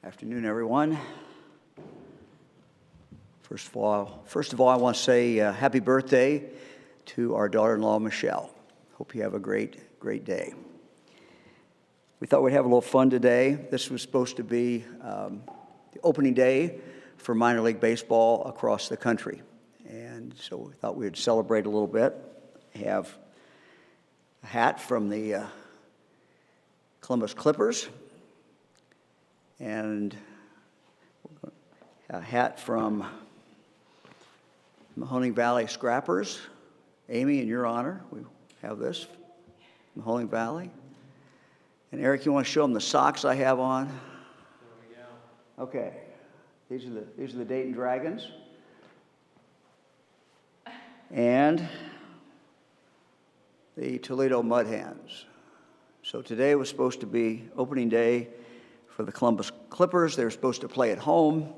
Afternoon, everyone. First of all, I want to say happy birthday to our daughter-in-law, Michelle. Hope you have a great day. We thought we'd have a little fun today. This was supposed to be the opening day for minor league baseball across the country. And so we thought we'd celebrate a little bit. Have a hat from the Columbus Clippers and a hat from Mahoning Valley Scrappers. Amy, in your honor, we have this, Mahoning Valley. And Eric, you want to show them the socks I have on? There we go. Okay, these are the Dayton Dragons. And the Toledo Mud Hens. So today was supposed to be opening day for the Columbus Clippers. They were supposed to play at home.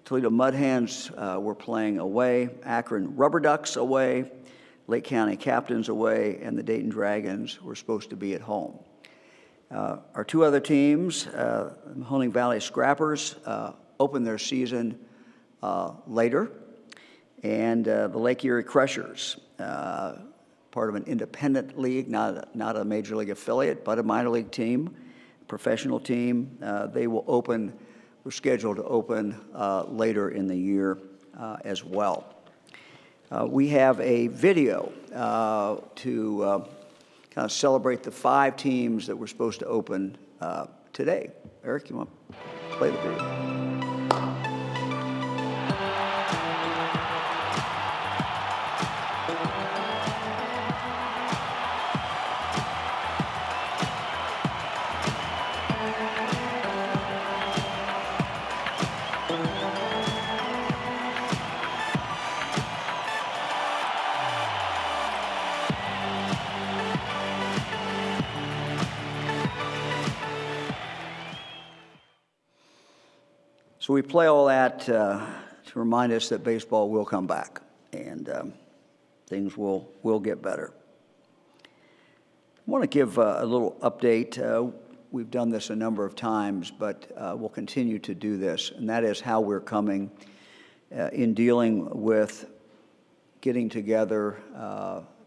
Toledo Mud Hens were playing away. Akron Rubber Ducks away. Lake County Captains away. And the Dayton Dragons were supposed to be at home. Our two other teams, Mahoning Valley Scrappers, opened their season later. And the Lake Erie Crushers, part of an independent league, not a major league affiliate, but a minor league team, professional team. We're scheduled to open later in the year as well. We have a video to kind of celebrate the 5 teams that were supposed to open today. Eric, you want to play the video? So we play all that to remind us that baseball will come back and things will get better. I want to give a little update. We've done this a number of times, but we'll continue to do this, and that is how we're coming in dealing with getting together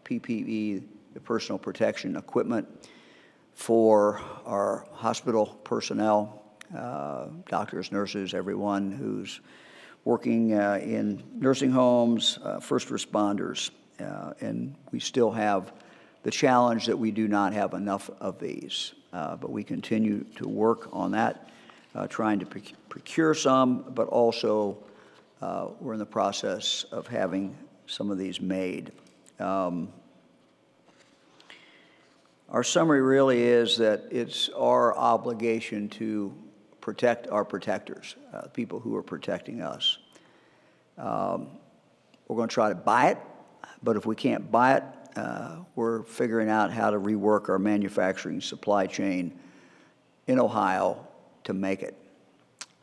PPE, the personal protection equipment, for our hospital personnel, doctors, nurses, everyone who's working in nursing homes, first responders, and we still have the challenge that we do not have enough of these, but we continue to work on that, trying to procure some, but also we're in the process of having some of these made. Our summary really is that it's our obligation to protect our protectors, people who are protecting us. We're going to try to buy it, but if we can't buy it, we're figuring out how to rework our manufacturing supply chain in Ohio to make it.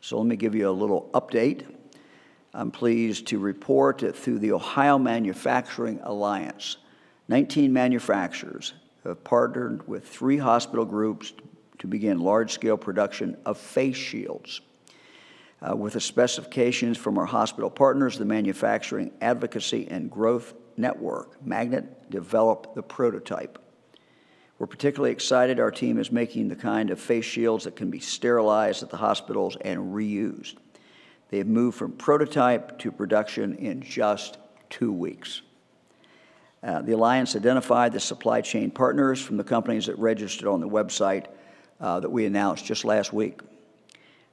So let me give you a little update. I'm pleased to report that through the Ohio Manufacturing Alliance, 19 manufacturers have partnered with 3 hospital groups to begin large-scale production of face shields. With the specifications from our hospital partners, the Manufacturing Advocacy and Growth Network, Magnet, developed the prototype. We're particularly excited our team is making the kind of face shields that can be sterilized at the hospitals and reused. They have moved from prototype to production in just 2 weeks. The Alliance identified the supply chain partners from the companies that registered on the website that we announced just last week.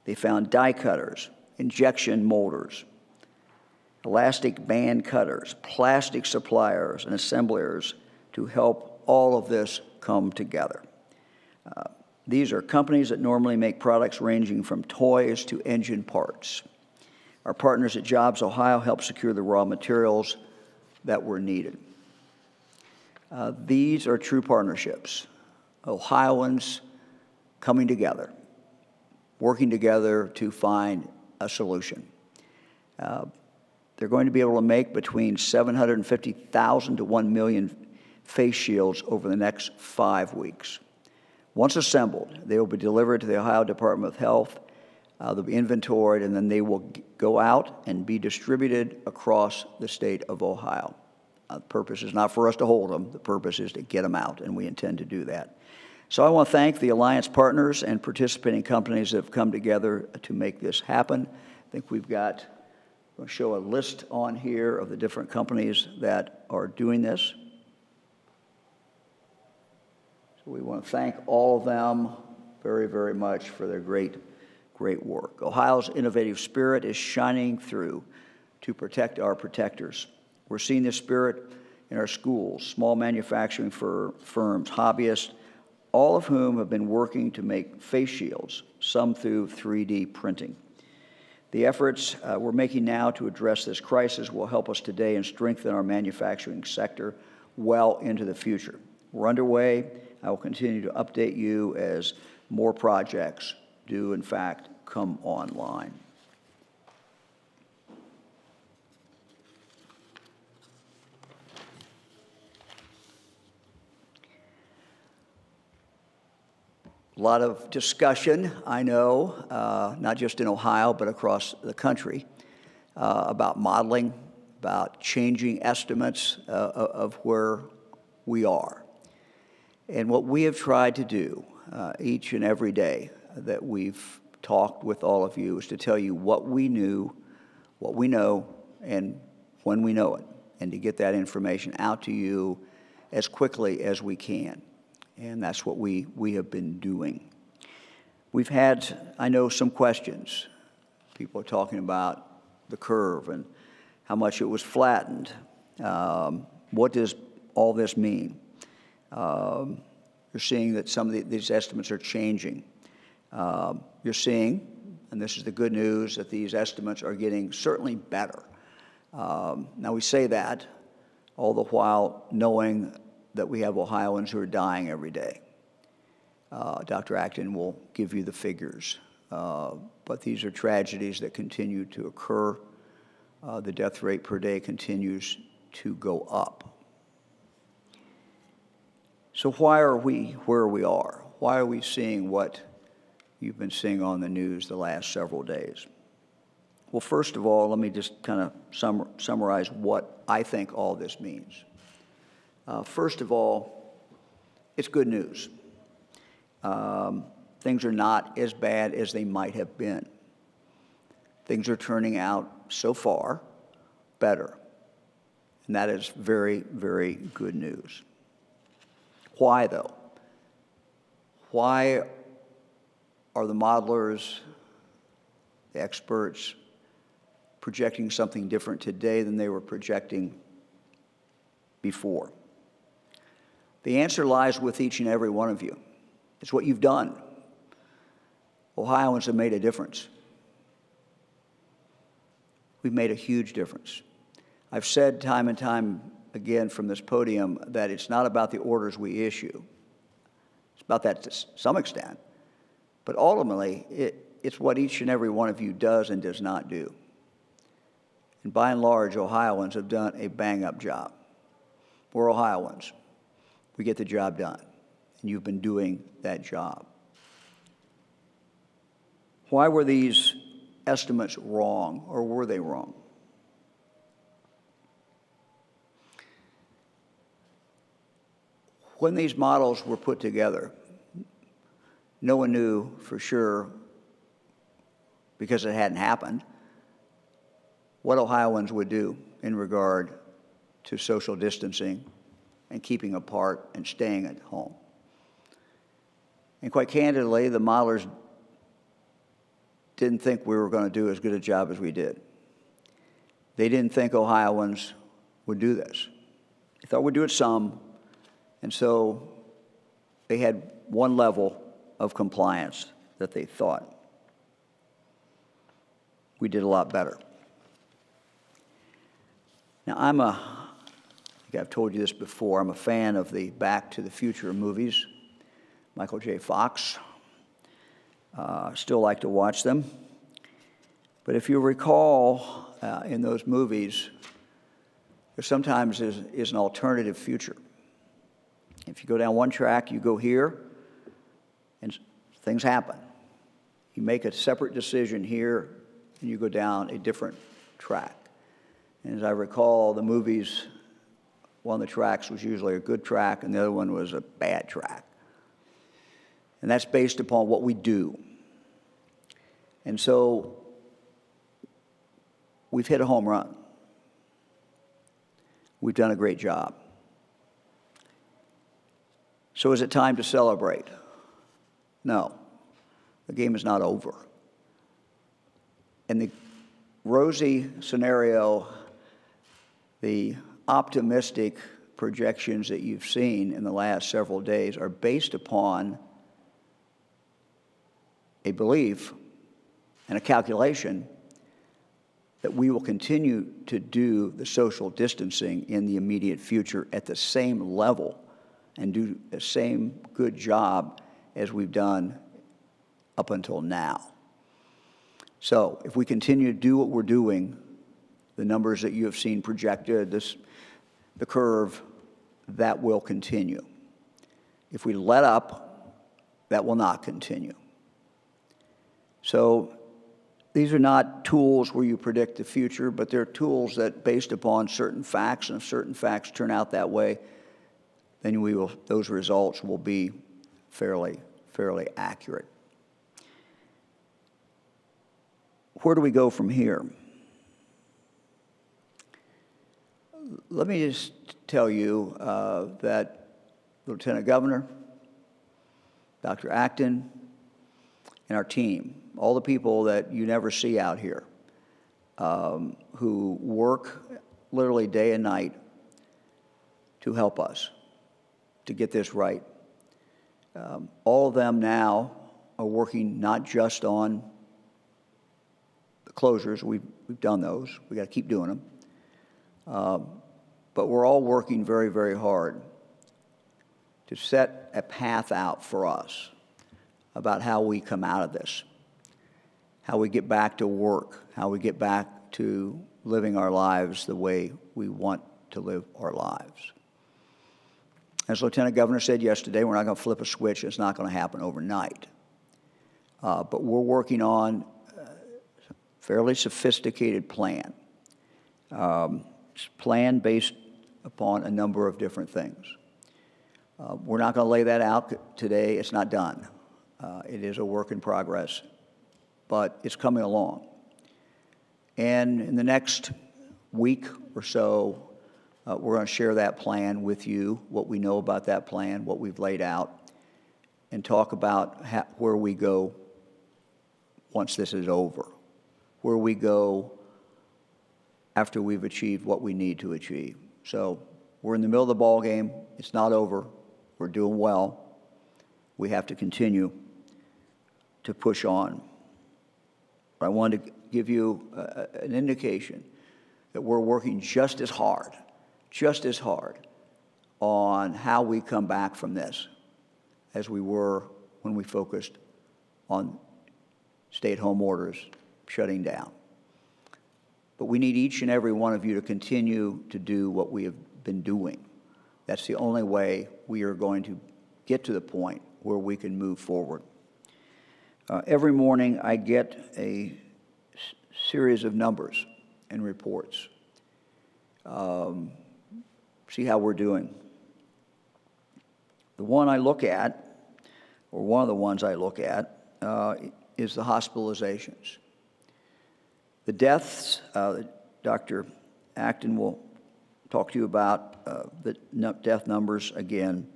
They found die cutters, injection molders, elastic band cutters, plastic suppliers, and assemblers to help all of this come together. These are companies that normally make products ranging from toys to engine parts. Our partners at Jobs Ohio helped secure the raw materials that were needed. These are true partnerships. Ohioans coming together, working together to find a solution. They're going to be able to make between 750,000 to 1 million face shields over the next 5 weeks. Once assembled, they will be delivered to the Ohio Department of Health They'll be inventoried, and then they will go out and be distributed across the state of Ohio. The purpose is not for us to hold them. The purpose is to get them out, and we intend to do that. So I want to thank the Alliance partners and participating companies that have come together to make this happen. I think we've got, I'm going to show a list on here of the different companies that are doing this. So we want to thank all of them very, very much for their great work. Ohio's innovative spirit is shining through to protect our protectors. We're seeing this spirit in our schools, small manufacturing firms, hobbyists, all of whom have been working to make face shields, some through 3D printing. The efforts we're making now to address this crisis will help us today and strengthen our manufacturing sector well into the future. We're underway. I will continue to update you as more projects do, in fact, come online. A lot of discussion, I know, not just in Ohio, but across the country, about modeling, about changing estimates of where we are. And what we have tried to do each and every day that we've talked with all of you is to tell you what we knew, what we know, and when we know it, and to get that information out to you as quickly as we can. And that's what we have been doing. We've had, I know, some questions. People are talking about the curve and how much it was flattened. What does all this mean? You're seeing that some of these estimates are changing. You're seeing, and this is the good news, that these estimates are getting certainly better. Now we say that all the while knowing that we have Ohioans who are dying every day. Dr. Acton will give you the figures. But these are tragedies that continue to occur. The death rate per day continues to go up. So why are we where we are? Why are we seeing what you've been seeing on the news the last several days? Well, first of all, let me just kind of summarize what I think all this means. First of all, it's good news. Things are not as bad as they might have been. Things are turning out so far better. And that is very, very good news. Why, though? Why are the modelers, the experts, projecting something different today than they were projecting before? The answer lies with each and every one of you. It's what you've done. Ohioans have made a difference. We've made a huge difference. I've said time and time again from this podium that it's not about the orders we issue. It's about that to some extent. But ultimately, it's what each and every one of you does and does not do. And by and large, Ohioans have done a bang-up job. We're Ohioans. We get the job done. And you've been doing that job. Why were these estimates wrong, or were they wrong? When these models were put together, no one knew for sure, because it hadn't happened, what Ohioans would do in regard to social distancing and keeping apart and staying at home. And quite candidly, the modelers didn't think we were going to do as good a job as we did. They didn't think Ohioans would do this. They thought we'd do it some, and so they had one level of compliance that they thought. We did a lot better. Now, I think I've told you this before, I'm a fan of the Back to the Future movies, Michael J. Fox. Still like to watch them. But if you recall, in those movies, there sometimes is an alternative future. If you go down one track, you go here, and things happen. You make a separate decision here, and you go down a different track. And as I recall, the movies, one of the tracks was usually a good track, and the other one was a bad track. And that's based upon what we do. And so we've hit a home run. We've done a great job. So is it time to celebrate? No. The game is not over. In the rosy scenario, the optimistic projections that you've seen in the last several days are based upon a belief and a calculation that we will continue to do the social distancing in the immediate future at the same level and do the same good job as we've done up until now. So if we continue to do what we're doing, the numbers that you have seen projected, the curve, that will continue. If we let up, that will not continue. So these are not tools where you predict the future, but they're tools that, based upon certain facts, and if certain facts turn out that way, then those results will be fairly accurate. Where do we go from here? Let me just tell you that Lieutenant Governor, Dr. Acton, and our team, all the people that you never see out here, who work literally day and night to help us to get this right. All of them now are working not just on the closures. We've done those. We got to keep doing them. But we're all working very, very hard to set a path out for us about how we come out of this, how we get back to work, how we get back to living our lives the way we want to live our lives. As Lieutenant Governor said yesterday, we're not going to flip a switch. It's not going to happen overnight. But we're working on a fairly sophisticated plan. It's a plan based upon a number of different things. We're not going to lay that out today. It's not done. It is a work in progress, but it's coming along. And in the next week or so, we're going to share that plan with you, what we know about that plan, what we've laid out, and talk about where we go once this is over, where we go after we've achieved what we need to achieve. So we're in the middle of the ball game. It's not over. We're doing well. We have to continue to push on. But I wanted to give you an indication that we're working just as hard on how we come back from this as we were when we focused on stay-at-home orders, shutting down. But we need each and every one of you to continue to do what we have been doing. That's the only way we are going to get to the point where we can move forward. Every morning I get a series of numbers and reports. See how we're doing. The one I look at, or one of the ones I look at, is the hospitalizations. The deaths, Dr. Acton will talk to you about the death numbers again.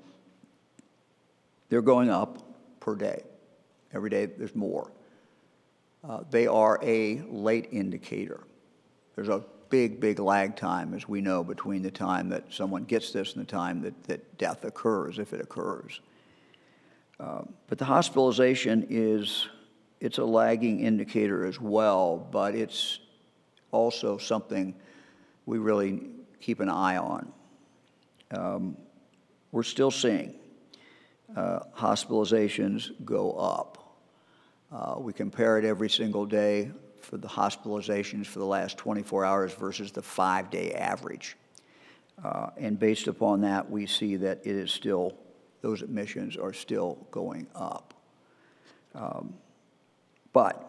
They're going up per day. Every day there's more. They are a late indicator. There's a big lag time, as we know, between the time that someone gets this and the time that death occurs, if it occurs. But the hospitalization it's a lagging indicator as well, but it's also something we really keep an eye on. We're still seeing hospitalizations go up. We compare it every single day for the hospitalizations for the last 24 hours versus the 5-day average. And based upon that, we see that it is still, those admissions are still going up. But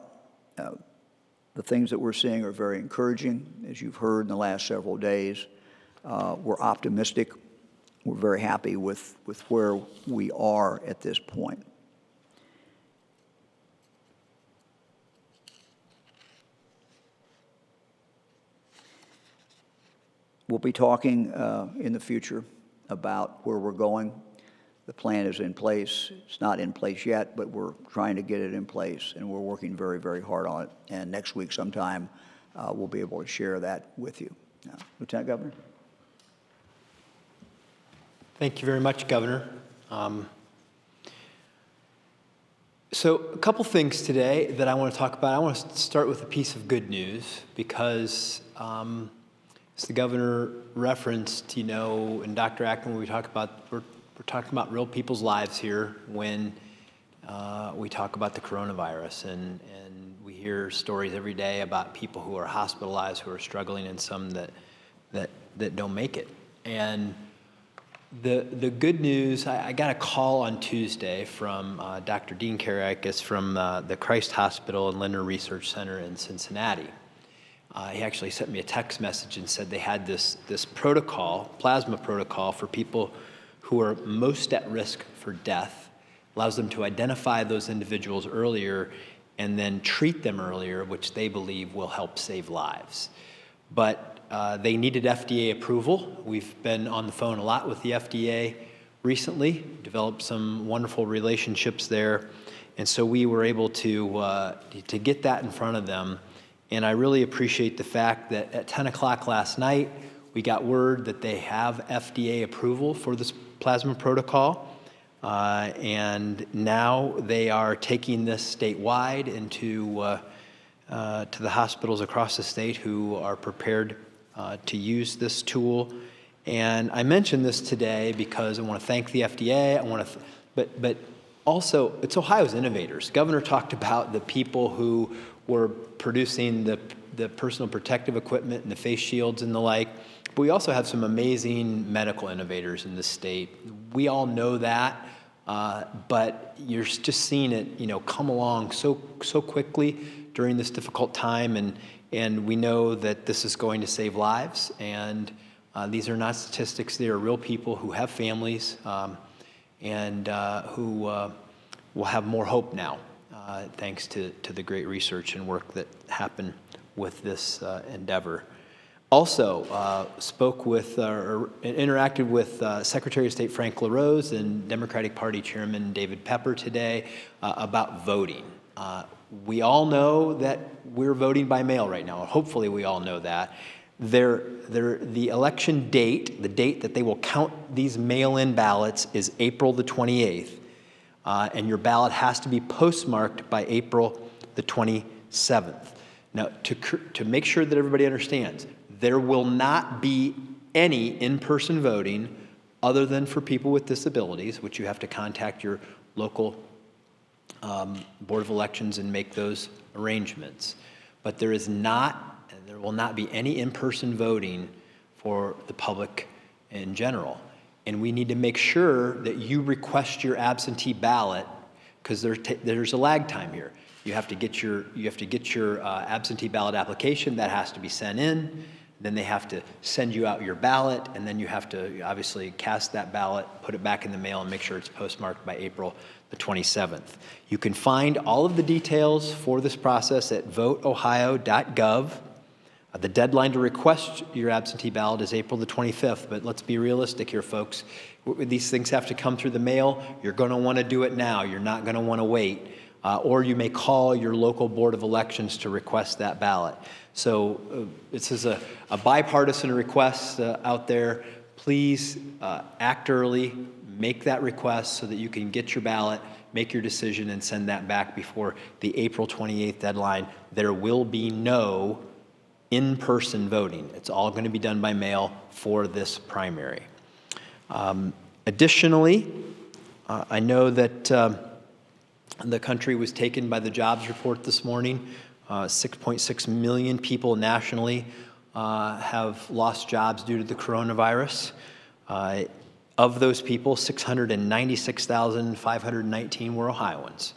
the things that we're seeing are very encouraging, as you've heard in the last several days. We're optimistic. We're very happy with where we are at this point. We'll be talking in the future about where we're going. The plan is in place. It's not in place yet, but we're trying to get it in place, and we're working very, very hard on it. And next week sometime, we'll be able to share that with you. Lieutenant Governor? Thank you very much, Governor. So a couple things today that I want to talk about. I want to start with a piece of good news because as the governor referenced, and Dr. Acton, when we talk about, we're talking about real people's lives here when we talk about the coronavirus, and we hear stories every day about people who are hospitalized, who are struggling, and some that don't make it. And the good news, I got a call on Tuesday from Dr. Dean Karakis from the Christ Hospital and Linder Research Center in Cincinnati. He actually sent me a text message and said they had this protocol, plasma protocol, for people who are most at risk for death. Allows them to identify those individuals earlier and then treat them earlier, which they believe will help save lives. But they needed FDA approval. We've been on the phone a lot with the FDA recently, developed some wonderful relationships there, and so we were able to get that in front of them. And I really appreciate the fact that at 10 o'clock last night, we got word that they have FDA approval for this plasma protocol. And now they are taking this statewide into to the hospitals across the state who are prepared to use this tool. And I mention this today because I want to thank the FDA. But also, it's Ohio's innovators. The governor talked about the people who were producing the personal protective equipment and the face shields and the like. But we also have some amazing medical innovators in this state. We all know that, but you're just seeing it, come along so quickly during this difficult time, and we know that this is going to save lives. And these are not statistics; they are real people who have families and who will have more hope now, thanks to the great research and work that happened with this endeavor. Also, spoke with or interacted with Secretary of State Frank LaRose and Democratic Party Chairman David Pepper today about voting. We all know that we're voting by mail right now. Hopefully we all know that. The election date, the date that they will count these mail-in ballots, is April the 28th. And your ballot has to be postmarked by April the 27th. Now, to make sure that everybody understands, there will not be any in-person voting other than for people with disabilities, which you have to contact your local Board of Elections and make those arrangements. But there will not be any in-person voting for the public in general. And we need to make sure that you request your absentee ballot, because there's a lag time here. You have to get your absentee ballot application. That has to be sent in. Then they have to send you out your ballot, and then you have to obviously cast that ballot, put it back in the mail, and make sure it's postmarked by April the 27th. You can find all of the details for this process at voteohio.gov. The deadline to request your absentee ballot is April the 25th, but let's be realistic here, folks. These things have to come through the mail. You're going to want to do it now. You're not going to want to wait. Or you may call your local Board of Elections to request that ballot. So this is a bipartisan request out there. Please act early, make that request so that you can get your ballot, make your decision, and send that back before the April 28th deadline. There will be no in-person voting. It's all going to be done by mail for this primary. Additionally, I know that the country was taken by the jobs report this morning. 6.6 million people nationally have lost jobs due to the coronavirus. Of those people, 696,519 were Ohioans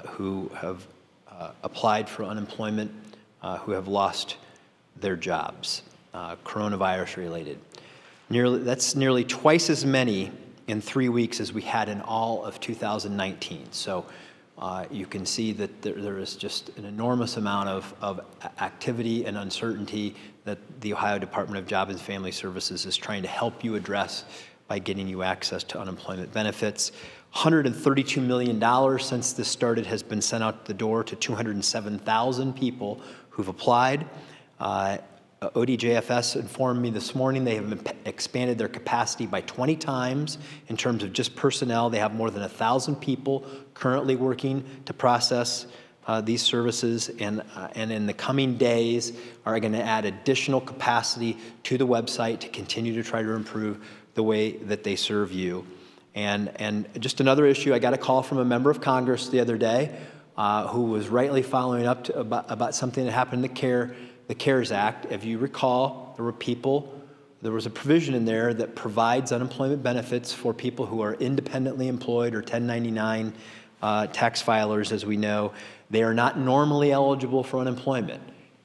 who have applied for unemployment who have lost their jobs, coronavirus related. That's nearly twice as many in 3 weeks as we had in all of 2019. So you can see that there is just an enormous amount of activity and uncertainty that the Ohio Department of Job and Family Services is trying to help you address by getting you access to unemployment benefits. $132 million since this started has been sent out the door to 207,000 people who've applied. ODJFS informed me this morning they have expanded their capacity by 20 times in terms of just personnel. They have more than 1,000 people currently working to process these services, and in the coming days are going to add additional capacity to the website to continue to try to improve the way that they serve you. And just another issue, I got a call from a member of Congress the other day who was rightly following up about something that happened in the CARES Act. If you recall, there was a provision in there that provides unemployment benefits for people who are independently employed or 1099 tax filers, as we know. They are not normally eligible for unemployment.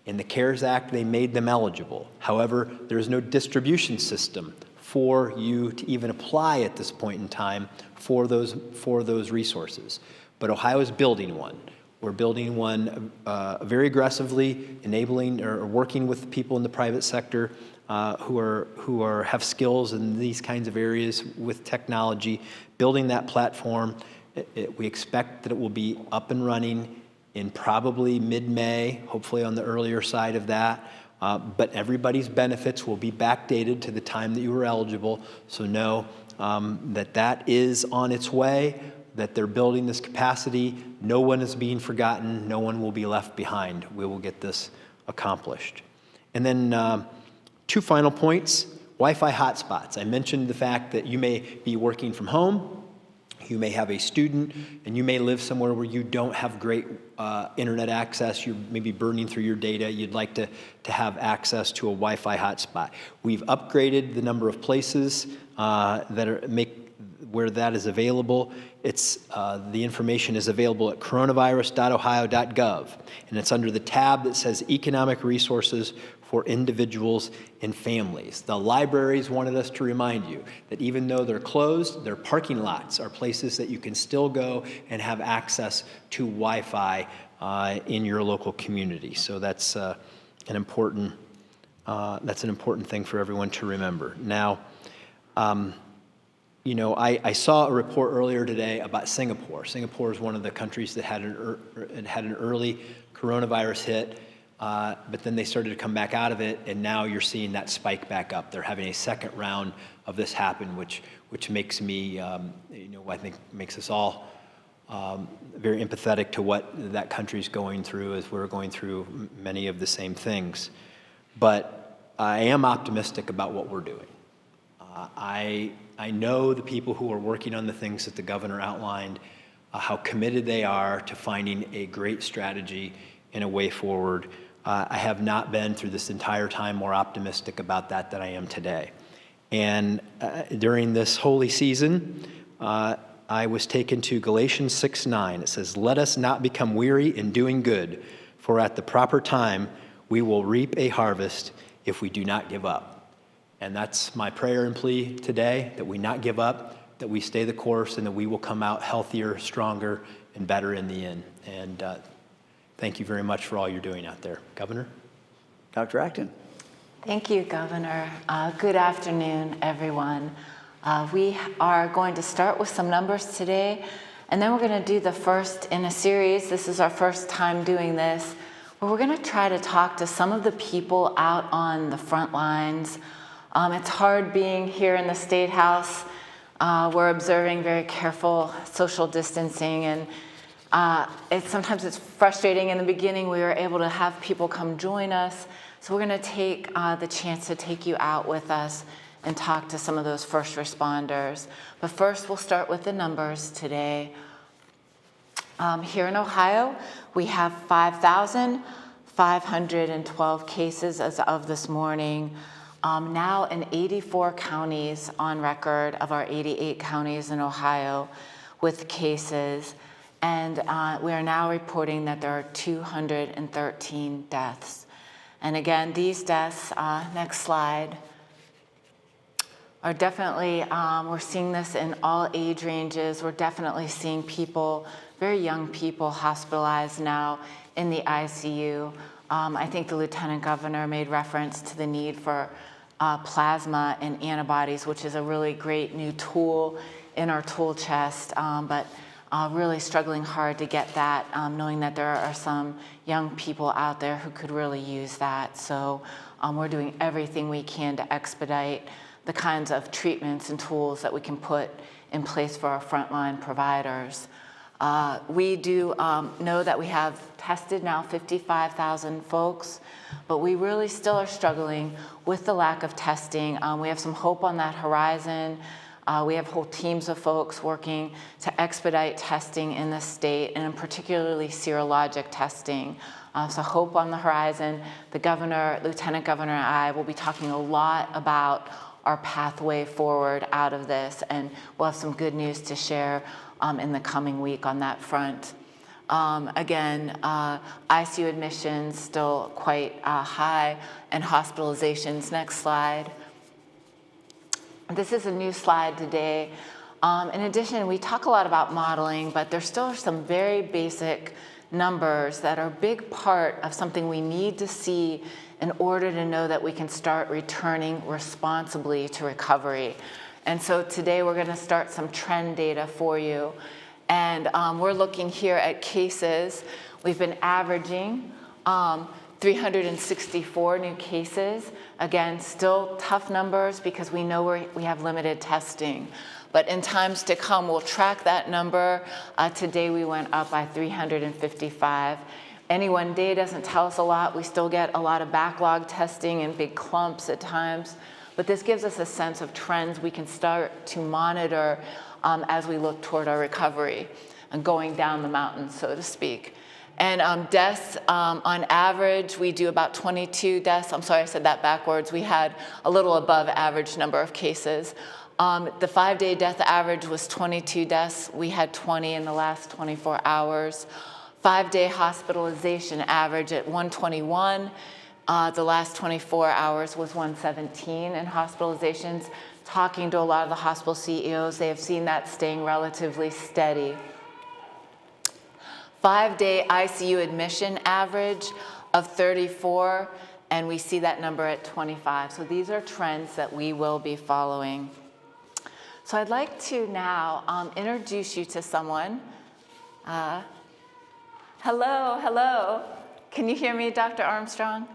In the CARES Act, they made them eligible. However, there is no distribution system for you to even apply at this point in time for those resources. But Ohio is building one. We're building one very aggressively, enabling or working with people in the private sector who have skills in these kinds of areas with technology, building that platform. We expect that it will be up and running in probably mid-May, hopefully on the earlier side of that. But everybody's benefits will be backdated to the time that you were eligible. So know that is on its way, that they're building this capacity. No one is being forgotten. No one will be left behind. We will get this accomplished. And then 2 final points. Wi-Fi hotspots. I mentioned the fact that you may be working from home. You may have a student, and you may live somewhere where you don't have great internet access. You're maybe burning through your data. You'd like to have access to a Wi-Fi hotspot. We've upgraded the number of places where that is available. The information is available at coronavirus.ohio.gov, and it's under the tab that says Economic Resources for Individuals and Families. The libraries wanted us to remind you that even though they're closed, their parking lots are places that you can still go and have access to Wi-Fi in your local community. So that's an important thing for everyone to remember. Now, I saw a report earlier today about Singapore. Singapore is one of the countries that had an early coronavirus hit. But then they started to come back out of it, and now you're seeing that spike back up. They're having a second round of this happen, which makes me, I think makes us all very empathetic to what that country's going through, as we're going through many of the same things. But I am optimistic about what we're doing. I know the people who are working on the things that the governor outlined, how committed they are to finding a great strategy and a way forward. I have not been through this entire time more optimistic about that than I am today. And during this holy season, I was taken to Galatians 6:9. It says, "Let us not become weary in doing good, for at the proper time we will reap a harvest if we do not give up." And that's my prayer and plea today, that we not give up, that we stay the course, and that we will come out healthier, stronger, and better in the end. And thank you very much for all you're doing out there. Governor? Dr. Acton. Thank you, Governor. Good afternoon, everyone. We are going to start with some numbers today, and then we're going to do the first in a series. This is our first time doing this, where we're going to try to talk to some of the people out on the front lines. It's hard being here in the State House. We're observing very careful social distancing, and sometimes it's frustrating. In the beginning, we were able to have people come join us. So we're going to take the chance to take you out with us and talk to some of those first responders. But first, we'll start with the numbers today. Here in Ohio, we have 5,512 cases as of this morning. Now in 84 counties on record of our 88 counties in Ohio with cases. And we are now reporting that there are 213 deaths. And again, these deaths, next slide, are definitely, we're seeing this in all age ranges. We're definitely seeing people, very young people, hospitalized now in the ICU. I think the Lieutenant Governor made reference to the need for plasma and antibodies, which is a really great new tool in our tool chest, but really struggling hard to get that, knowing that there are some young people out there who could really use that. So we're doing everything we can to expedite the kinds of treatments and tools that we can put in place for our frontline providers. We do know that we have tested now 55,000 folks, but we really still are struggling with the lack of testing. We have some hope on that horizon. We have whole teams of folks working to expedite testing in the state, and particularly serologic testing. So hope on the horizon. The governor, Lieutenant Governor, and I will be talking a lot about our pathway forward out of this, and we'll have some good news to share in the coming week on that front. Again, ICU admissions still quite high, and hospitalizations. Next slide. This is a new slide today. In addition, we talk a lot about modeling, but there still are some very basic numbers that are a big part of something we need to see in order to know that we can start returning responsibly to recovery. And so today we're going to start some trend data for you. And we're looking here at cases. We've been averaging 364 new cases. Again, still tough numbers because we know we have limited testing. But in times to come, we'll track that number. Today we went up by 355. Any one day doesn't tell us a lot. We still get a lot of backlog testing in big clumps at times. But this gives us a sense of trends we can start to monitor as we look toward our recovery and going down the mountain, so to speak. And deaths, on average, we do about 22 deaths. I'm sorry, I said that backwards. We had a little above average number of cases. The 5-day death average was 22 deaths. We had 20 in the last 24 hours. 5-day hospitalization average at 121. The last 24 hours was 117 in hospitalizations. Talking to a lot of the hospital CEOs, they have seen that staying relatively steady. 5-day ICU admission average of 34, and we see that number at 25. So these are trends that we will be following. So I'd like to now introduce you to someone. Hello. Can you hear me, Dr. Armstrong?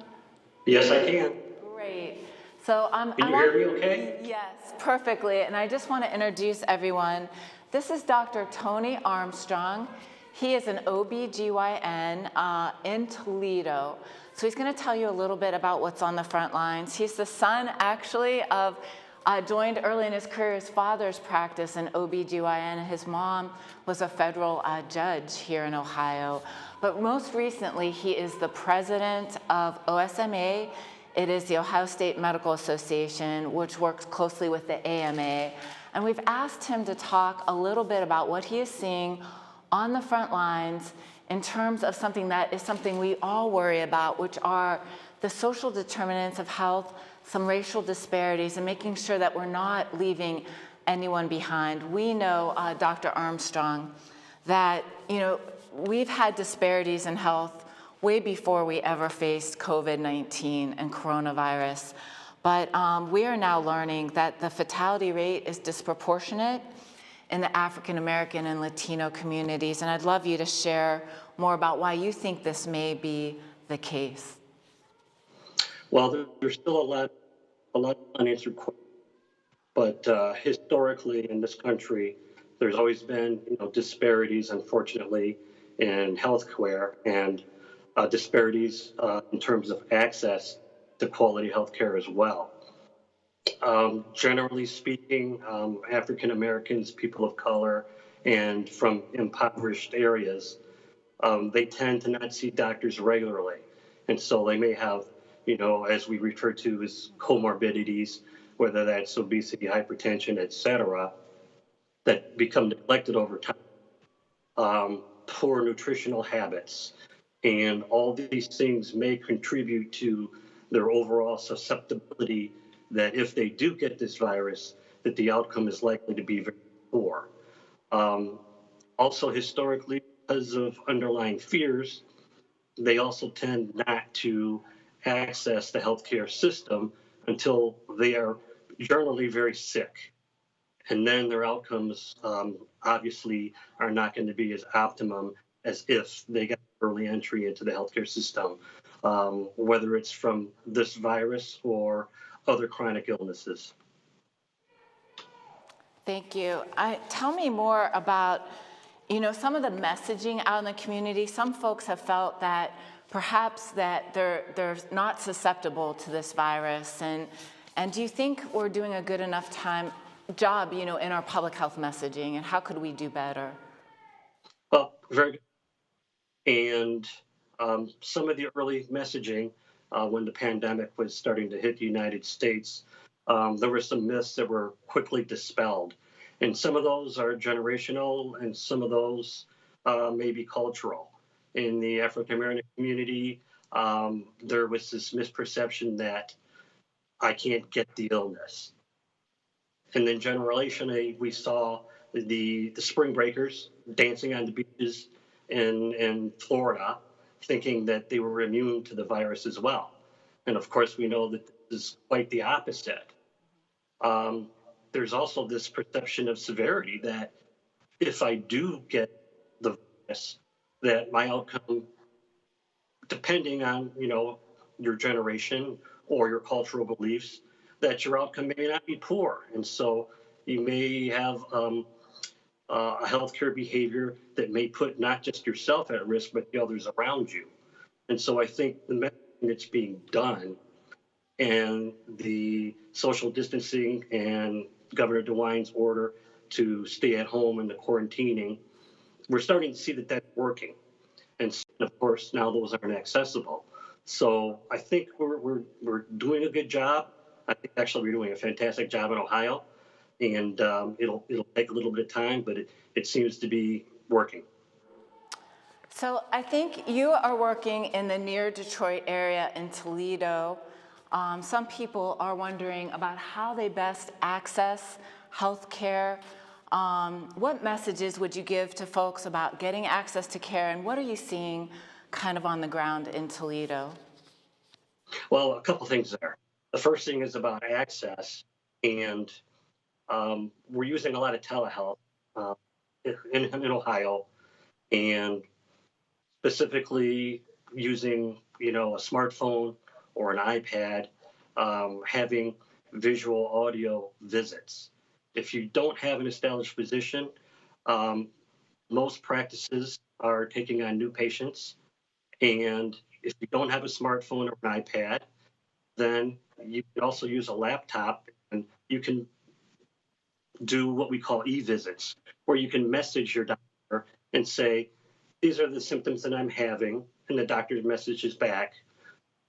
Yes, I can. Great. So Can you hear me okay? Yes, perfectly. And I just want to introduce everyone. This is Dr. Tony Armstrong. He is an OB/GYN in Toledo. So he's going to tell you a little bit about what's on the front lines. He's the son, actually, of joined early in his career his father's practice in OB/GYN. His mom was a federal judge here in Ohio. But most recently, he is the president of OSMA. It is the Ohio State Medical Association, which works closely with the AMA. And we've asked him to talk a little bit about what he is seeing on the front lines in terms of something that is something we all worry about, which are the social determinants of health, some racial disparities, and making sure that we're not leaving anyone behind. We know, Dr. Armstrong, that we've had disparities in health way before we ever faced COVID-19 and coronavirus. But we are now learning that the fatality rate is disproportionate in the African American and Latino communities. And I'd love you to share more about why you think this may be the case. Well, there's still a lot of unanswered questions. But historically in this country, there's always been disparities, unfortunately, in healthcare and disparities in terms of access to quality healthcare as well. Generally speaking, African Americans, people of color, and from impoverished areas, they tend to not see doctors regularly. And so they may have, as we refer to as comorbidities, whether that's obesity, hypertension, et cetera, that become neglected over time. poor nutritional habits. And all these things may contribute to their overall susceptibility that if they do get this virus, that the outcome is likely to be very poor. Um, Also, historically, because of underlying fears, they also tend not to access the healthcare system until they are generally very sick. And then their outcomes obviously are not going to be as optimum as if they got early entry into the healthcare system, whether it's from this virus or other chronic illnesses. Thank you. Tell me more about, some of the messaging out in the community. Some folks have felt that perhaps that they're not susceptible to this virus. And do you think we're doing a good enough job, in our public health messaging, and how could we do better? Well, very good. And some of the early messaging when the pandemic was starting to hit the United States, there were some myths that were quickly dispelled. And some of those are generational, and some of those may be cultural. In the African American community, there was this misperception that I can't get the illness. And then generationally, we saw the spring breakers dancing on the beaches in Florida, thinking that they were immune to the virus as well. And of course, we know that this is quite the opposite. There's also this perception of severity that if I do get the virus, that my outcome, depending on your generation or your cultural beliefs, that your outcome may not be poor, and so you may have a healthcare behavior that may put not just yourself at risk, but the others around you. And so I think the messaging that's being done and the social distancing and Governor DeWine's order to stay at home and the quarantining, we're starting to see that that's working. And of course, now those aren't accessible. So I think we're doing a good job. I think actually we're doing a fantastic job in Ohio, and it'll take a little bit of time, but it seems to be working. So I think you are working in the near Detroit area in Toledo. Some people are wondering about how they best access health care. What messages would you give to folks about getting access to care, and what are you seeing kind of on the ground in Toledo? Well, a couple things there. The first thing is about access, and we're using a lot of telehealth in Ohio, and specifically using a smartphone or an iPad, having visual audio visits. If you don't have an established physician, most practices are taking on new patients, and if you don't have a smartphone or an iPad, then you can also use a laptop, and you can do what we call e-visits, where you can message your doctor and say, these are the symptoms that I'm having, and the doctor messages back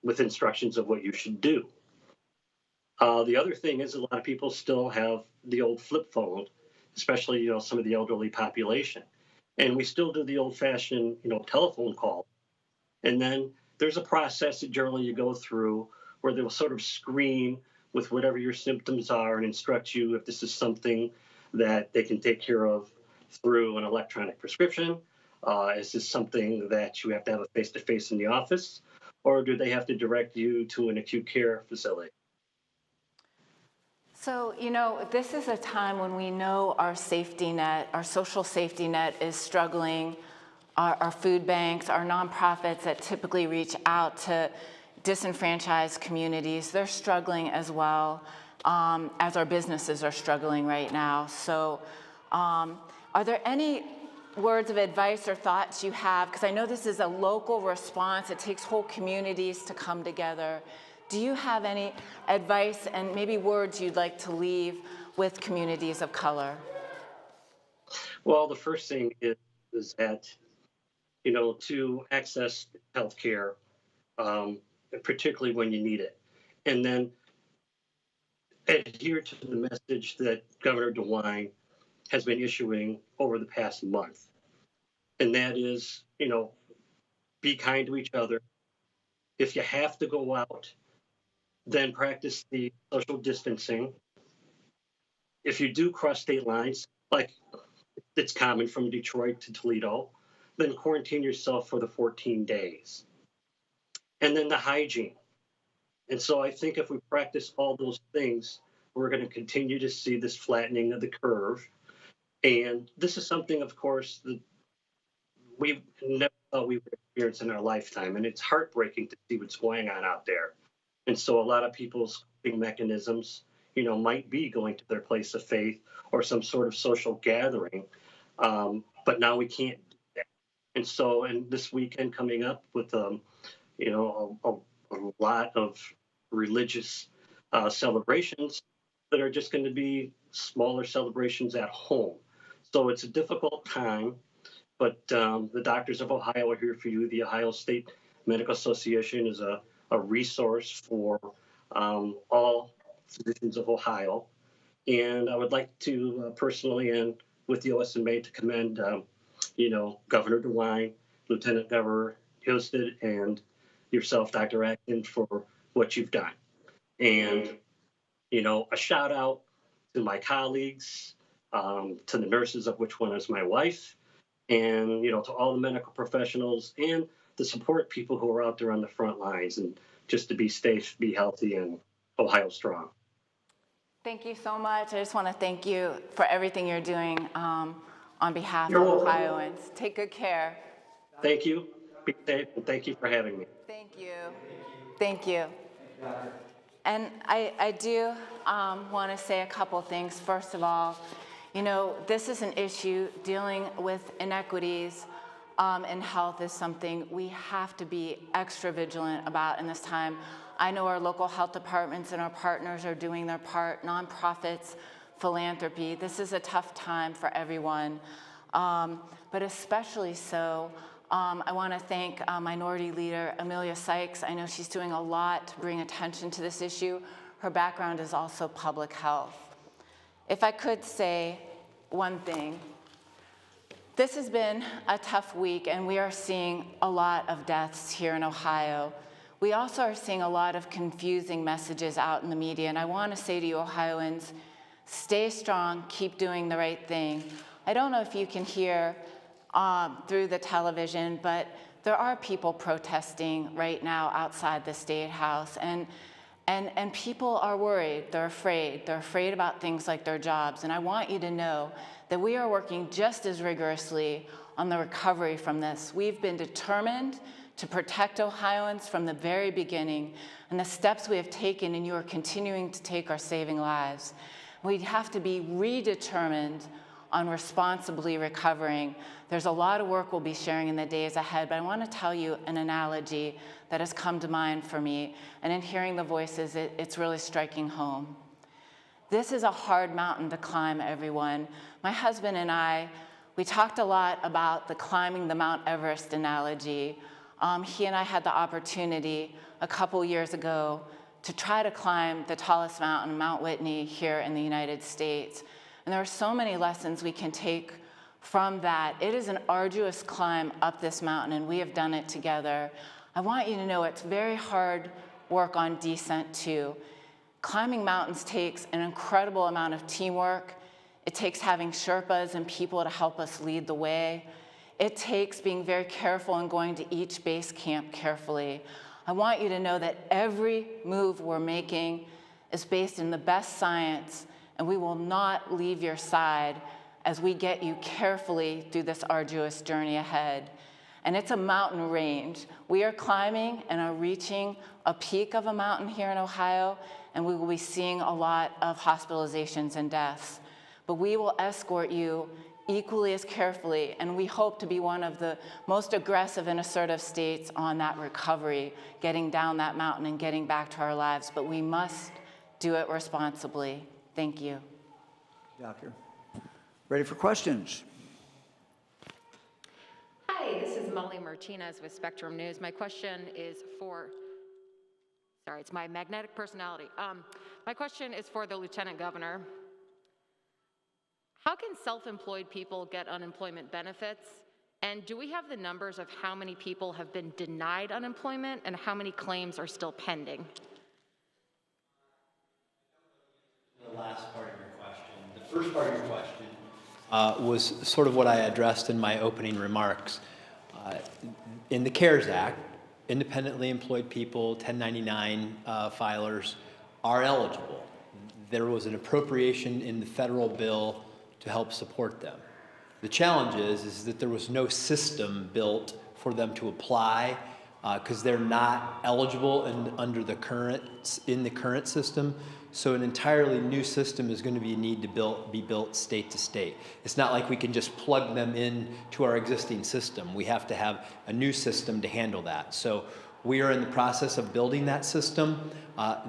with instructions of what you should do. The other thing is a lot of people still have the old flip phone, especially some of the elderly population, and we still do the old-fashioned telephone call. And then there's a process that generally you go through where they'll sort of screen with whatever your symptoms are and instruct you if this is something that they can take care of through an electronic prescription. Is this something that you have to have a face-to-face in the office, or do they have to direct you to an acute care facility? So, this is a time when we know our safety net, our social safety net is struggling. Our food banks, our nonprofits that typically reach out to disenfranchised communities, they're struggling as well, as our businesses are struggling right now. So are there any words of advice or thoughts you have? Because I know this is a local response. It takes whole communities to come together. Do you have any advice and maybe words you'd like to leave with communities of color? Well, the first thing is that, to access healthcare, particularly when you need it, and then adhere to the message that Governor DeWine has been issuing over the past month. and that is, be kind to each other. If you have to go out, then practice the social distancing. If you do cross state lines, like it's common from Detroit to Toledo, then quarantine yourself for the 14 days. And then the hygiene. And so I think if we practice all those things, we're going to continue to see this flattening of the curve. And this is something, of course, that we've never thought we would experience in our lifetime. And it's heartbreaking to see what's going on out there. And so a lot of people's coping mechanisms, might be going to their place of faith or some sort of social gathering. But now we can't do that. And so, and this weekend coming up with, a lot of religious celebrations that are just going to be smaller celebrations at home. So it's a difficult time, but the Doctors of Ohio are here for you. The Ohio State Medical Association is a resource for all physicians of Ohio. And I would like to personally and with the OSMA to commend, Governor DeWine, Lieutenant Governor Husted, and yourself, Dr. Acton, for what you've done. And, a shout out to my colleagues, to the nurses, of which one is my wife, and, to all the medical professionals and the support people who are out there on the front lines, and just to be safe, be healthy, and Ohio strong. Thank you so much. I just want to thank you for everything you're doing on behalf You're of welcome. Ohioans. Take good care. Thank you. Be safe, and thank you for having me. Thank you. Thank you. And I do want to say a couple things. First of all, this is an issue. Dealing with inequities in health is something we have to be extra vigilant about in this time. I know our local health departments and our partners are doing their part, nonprofits, philanthropy. This is a tough time for everyone, but especially so. I want to thank Minority Leader Amelia Sykes. I know she's doing a lot to bring attention to this issue. Her background is also public health. If I could say one thing, this has been a tough week, and we are seeing a lot of deaths here in Ohio. We also are seeing a lot of confusing messages out in the media, and I want to say to you Ohioans, stay strong, keep doing the right thing. I don't know if you can hear through the television, but there are people protesting right now outside the State House, and people are worried, they're afraid about things like their jobs, and I want you to know that we are working just as rigorously on the recovery from this. We've been determined to protect Ohioans from the very beginning, and the steps we have taken and you are continuing to take are saving lives. We have to be redetermined on responsibly recovering. There's a lot of work we'll be sharing in the days ahead, but I want to tell you an analogy that has come to mind for me, and in hearing the voices, it's really striking home. This is a hard mountain to climb, everyone. My husband and I, we talked a lot about the climbing the Mount Everest analogy. He and I had the opportunity a couple years ago to try to climb the tallest mountain, Mount Whitney, here in the United States. And there are so many lessons we can take from that. It is an arduous climb up this mountain, and we have done it together. I want you to know it's very hard work on descent too. Climbing mountains takes an incredible amount of teamwork. It takes having Sherpas and people to help us lead the way. It takes being very careful and going to each base camp carefully. I want you to know that every move we're making is based in the best science, and we will not leave your side as we get you carefully through this arduous journey ahead. And it's a mountain range. We are climbing and are reaching a peak of a mountain here in Ohio, and we will be seeing a lot of hospitalizations and deaths. But we will escort you equally as carefully, and we hope to be one of the most aggressive and assertive states on that recovery, getting down that mountain and getting back to our lives, but we must do it responsibly. Thank you. Doctor. Ready for questions? Hi, this is Molly Martinez with Spectrum News. My question is it's my magnetic personality. My question is for the Lieutenant Governor. How can self-employed people get unemployment benefits And do we have the numbers of how many people have been denied unemployment and how many claims are still pending? The last part of your question. The first part of your question was sort of what I addressed in my opening remarks. In the CARES Act, independently employed people, 1099 filers, are eligible. There was an appropriation in the federal bill to help support them. The challenge is that there was no system built for them to apply because they're not eligible in the current system. So an entirely new system is going to be built state to state. It's not like we can just plug them in to our existing system. We have to have a new system to handle that. So we are in the process of building that system.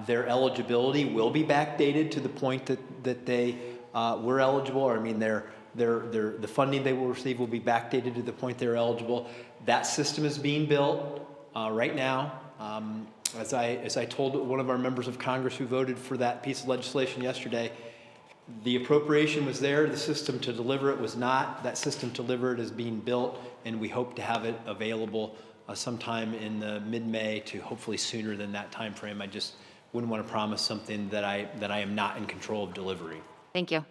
Their eligibility will be backdated to the point that they were eligible, or I mean the funding they will receive will be backdated to the point they're eligible. That system is being built right now. As I told one of our members of Congress who voted for that piece of legislation yesterday, the appropriation was there, the system to deliver it was not. That system to deliver it is being built, and we hope to have it available sometime in the mid-May to hopefully sooner than that time frame. I just wouldn't want to promise something that I am not in control of delivery. Thank you.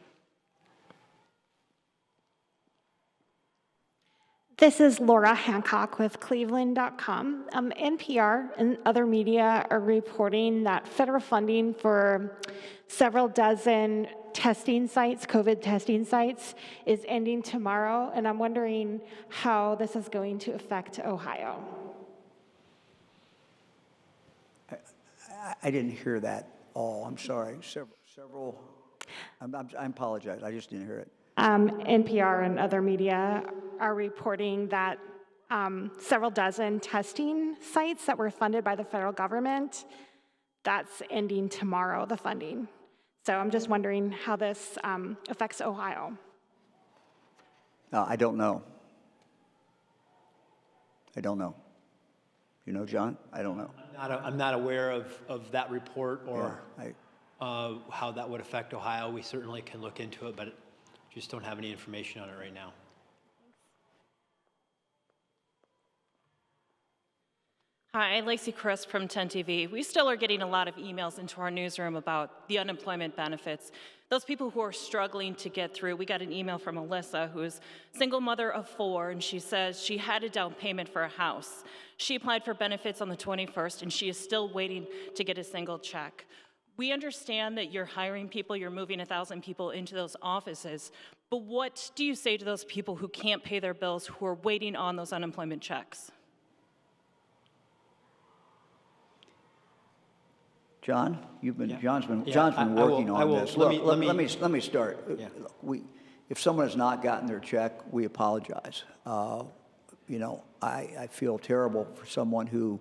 This is Laura Hancock with Cleveland.com. NPR and other media are reporting that federal funding for several dozen testing sites, COVID testing sites, is ending tomorrow, and I'm wondering how this is going to affect Ohio. I didn't hear that all. I'm sorry. Several. I apologize. I just didn't hear it. NPR and other media are reporting that several dozen testing sites that were funded by the federal government, that's ending tomorrow, the funding. So I'm just wondering how this affects Ohio. I don't know. I don't know. You know, John? I don't know. I'm not aware of that report or Yeah, how that would affect Ohio. We certainly can look into it, but just don't have any information on it right now. Hi, Lacey Chris from 10 TV. We still are getting a lot of emails into our newsroom about the unemployment benefits. Those people who are struggling to get through. We got an email from Alyssa, who is a single mother of 4, and she says she had a down payment for a house. She applied for benefits on the 21st, and she is still waiting to get a single check. We understand that you're hiring people, you're moving 1,000 people into those offices, but what do you say to those people who can't pay their bills, who are waiting on those unemployment checks? John, Yeah. John's been I working will- on this. let Let me start. Yeah. If someone has not gotten their check, we apologize. You know, I feel terrible for someone who,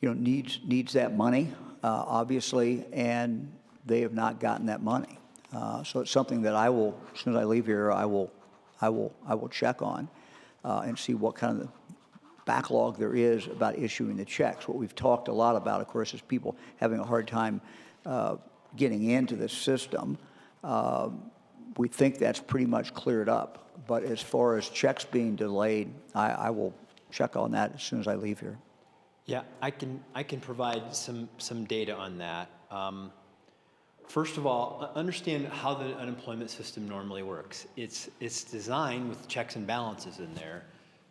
you know, needs that money, obviously, and they have not gotten that money. So it's something that I will, as soon as I leave here, I will check on and see what kind of backlog there is about issuing the checks. What we've talked a lot about, of course, is people having a hard time getting into the system. We think that's pretty much cleared up. But as far as checks being delayed, I will check on that as soon as I leave here. Yeah, I can provide some data on that. First of all, understand how the unemployment system normally works. It's designed with checks and balances in there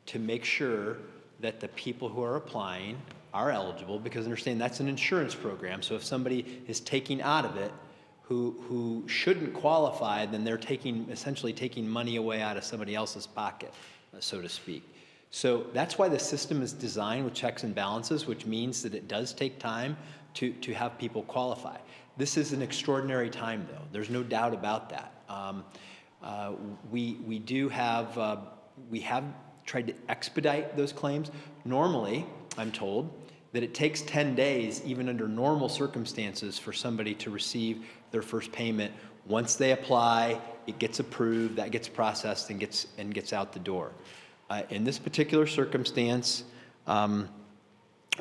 to make sure that the people who are applying are eligible, because understand that's an insurance program. So if somebody is taking out of it who shouldn't qualify, then they're essentially taking money away out of somebody else's pocket, so to speak. So that's why the system is designed with checks and balances, which means that it does take time to have people qualify. This is an extraordinary time, though. There's no doubt about that. We have tried to expedite those claims. Normally, I'm told that it takes 10 days, even under normal circumstances, for somebody to receive their first payment. Once they apply, it gets approved, that gets processed and gets out the door. In this particular circumstance,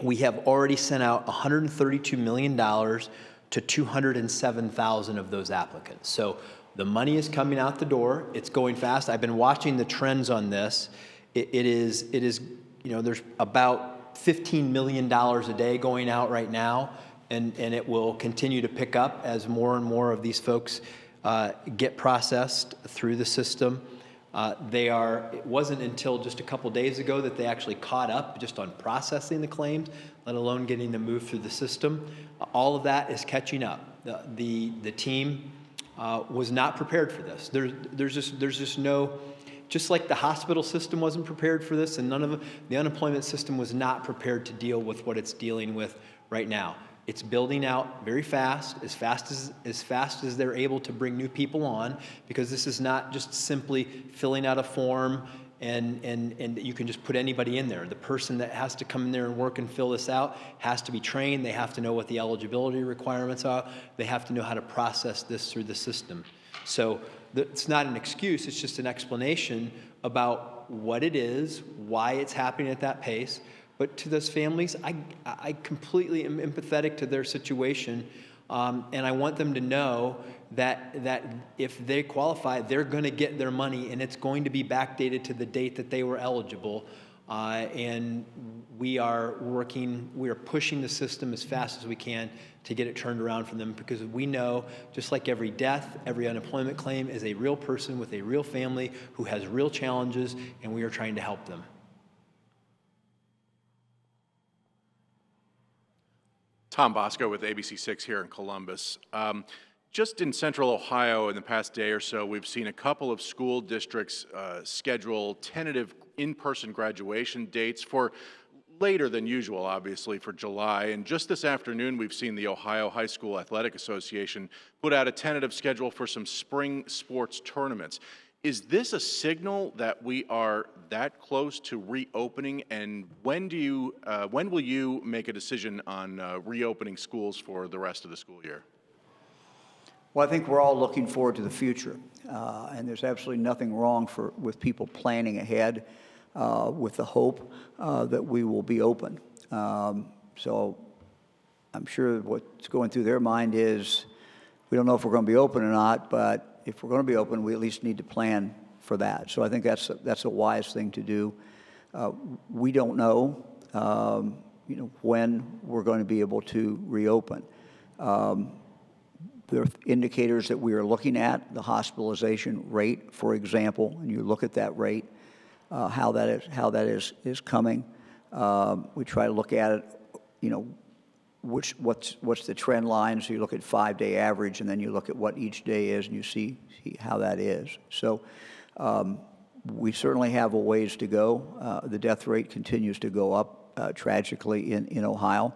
we have already sent out $132 million to 207,000 of those applicants. So the money is coming out the door. It's going fast. I've been watching the trends on this. it is, there's about $15 million a day going out right now, and it will continue to pick up as more and more of these folks get processed through the system. It wasn't until just a couple days ago that they actually caught up just on processing the claims, let alone getting them moved through the system. All of that is catching up. The team was not prepared for this. There's just no, just like the hospital system wasn't prepared for this, and the unemployment system was not prepared to deal with what it's dealing with right now. It's building out very fast as they're able to bring new people on, because this is not just simply filling out a form and you can just put anybody in there. The person that has to come in there and work and fill this out has to be trained. They have to know what the eligibility requirements are. They have to know how to process this through the system. So it's not an excuse, it's just an explanation about what it is, why it's happening at that pace. But to those families, I completely am empathetic to their situation, and I want them to know that if they qualify, they're going to get their money, and it's going to be backdated to the date that they were eligible. And we are pushing the system as fast as we can to get it turned around for them, because we know, just like every death, every unemployment claim is a real person with a real family who has real challenges, and we are trying to help them. Tom Bosco with ABC6 here in Columbus. Just in Central Ohio in the past day or so, we've seen a couple of school districts schedule tentative in-person graduation dates for later than usual, obviously, for July. And just this afternoon, we've seen the Ohio High School Athletic Association put out a tentative schedule for some spring sports tournaments. Is this a signal that we are that close to reopening? And when will you make a decision on reopening schools for the rest of the school year? Well, I think we're all looking forward to the future, and there's absolutely nothing wrong with people planning ahead with the hope that we will be open. So I'm sure what's going through their mind is, we don't know if we're going to be open or not, but if we're going to be open, we at least need to plan for that. So I think that's a wise thing to do. We don't know, when we're going to be able to reopen. There are indicators that we are looking at, the hospitalization rate, for example, and you look at that rate, how that is coming. We try to look at it, what's the trend line. So you look at 5-day average, and then you look at what each day is, and you see how that is. So we certainly have a ways to go. The death rate continues to go up tragically in Ohio.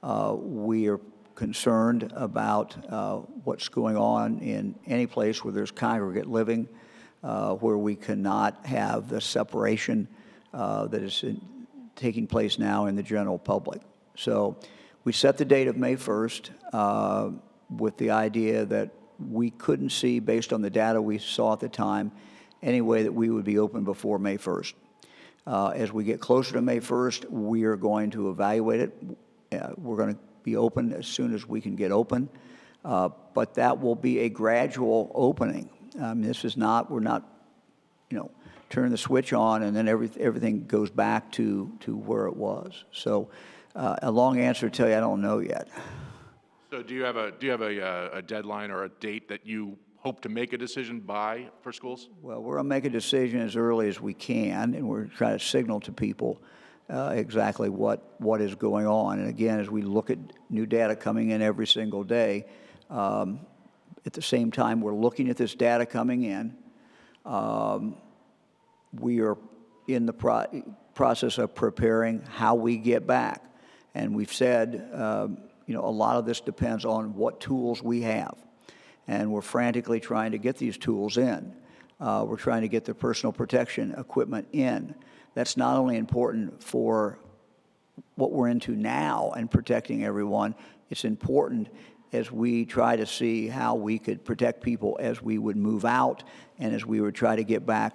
We are concerned about what's going on in any place where there's congregate living, where we cannot have the separation that is taking place now in the general public. So we set the date of May 1st with the idea that we couldn't see, based on the data we saw at the time, any way that we would be open before May 1st. As we get closer to May 1st, we are going to evaluate it. We're going to be open as soon as we can get open, but that will be a gradual opening. This is not, we're not, turn the switch on and then everything goes back to where it was. So a long answer to tell you I don't know yet. So do you have a deadline or a date that you hope to make a decision by for schools? Well, we're going to make a decision as early as we can, and we're trying to signal to people exactly what is going on. And again, as we look at new data coming in every single day, at the same time we're looking at this data coming in, we are in the process of preparing how we get back. And we've said, a lot of this depends on what tools we have. And we're frantically trying to get these tools in. We're trying to get the personal protection equipment in. That's not only important for what we're into now and protecting everyone, it's important as we try to see how we could protect people as we would move out and as we would try to get back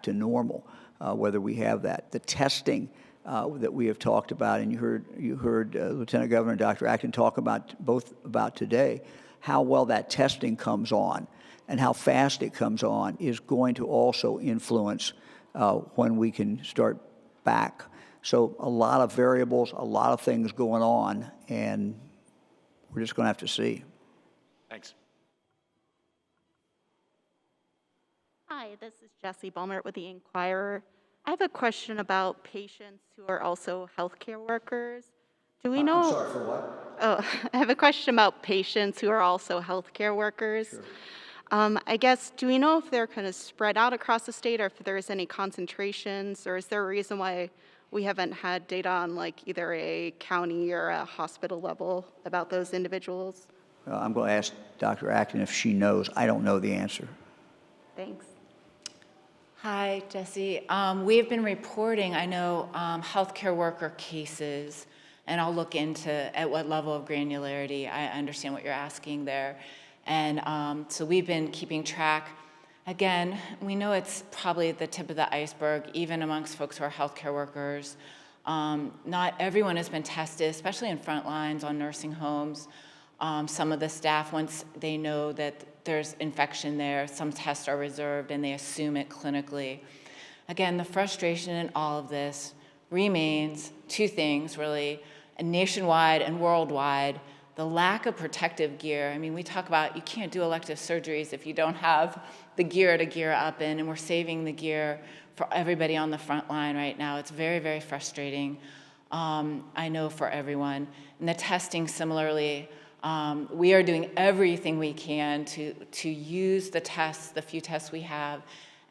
to normal, whether we have that. The testing that we have talked about, and you heard Lieutenant Governor Dr. Acton talk about today, how well that testing comes on and how fast it comes on is going to also influence when we can start back. So a lot of variables, a lot of things going on, and we're just going to have to see. Thanks. Hi, this is Jessie Bulmert with the Inquirer. I have a question about patients who are also healthcare workers. Do we know? I'm sorry, for what? Oh, I have a question about patients who are also healthcare workers. Sure. I guess, do we know if they're kind of spread out across the state or if there's any concentrations, or is there a reason why we haven't had data on like either a county or a hospital level about those individuals? I'm going to ask Dr. Acton if she knows. I don't know the answer. Thanks. Hi, Jesse. We've been reporting, I know, healthcare worker cases, and I'll look into at what level of granularity. I understand what you're asking there. And so we've been keeping track. Again, we know it's probably the tip of the iceberg, even amongst folks who are healthcare workers. Not everyone has been tested, especially in front lines on nursing homes. Some of the staff, once they know that there's infection there, some tests are reserved and they assume it clinically. Again, the frustration in all of this remains two things, really, nationwide and worldwide. The lack of protective gear. I mean, we talk about you can't do elective surgeries if you don't have the gear to gear up in, and we're saving the gear for everybody on the front line right now. It's very, very frustrating, I know, for everyone. And the testing, similarly, we are doing everything we can to use the tests, the few tests we have,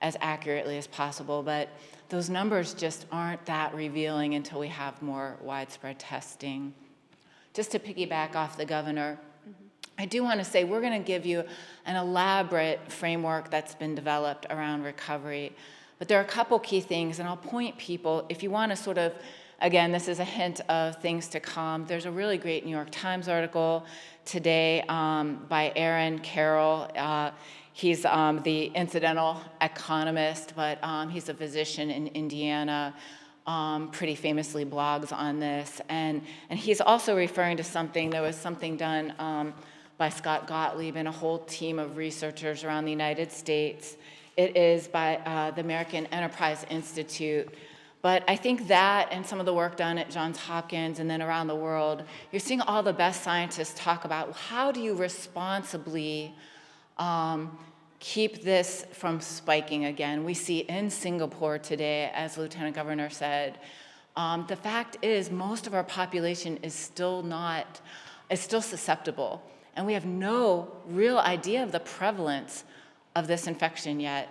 as accurately as possible, but those numbers just aren't that revealing until we have more widespread testing. Just to piggyback off the governor, I do want to say we're going to give you an elaborate framework that's been developed around recovery. But there are a couple key things, and I'll point people, if you want to sort of, again, this is a hint of things to come. There's a really great New York Times article today by Aaron Carroll. He's the incidental economist, but he's a physician in Indiana. Pretty famously blogs on this. And he's also referring to something, there was something done by Scott Gottlieb and a whole team of researchers around the United States. It is by the American Enterprise Institute. But I think that and some of the work done at Johns Hopkins and then around the world, you're seeing all the best scientists talk about how do you responsibly keep this from spiking again. We see in Singapore today, as Lieutenant Governor said, the fact is most of our population is still susceptible. And we have no real idea of the prevalence of this infection yet.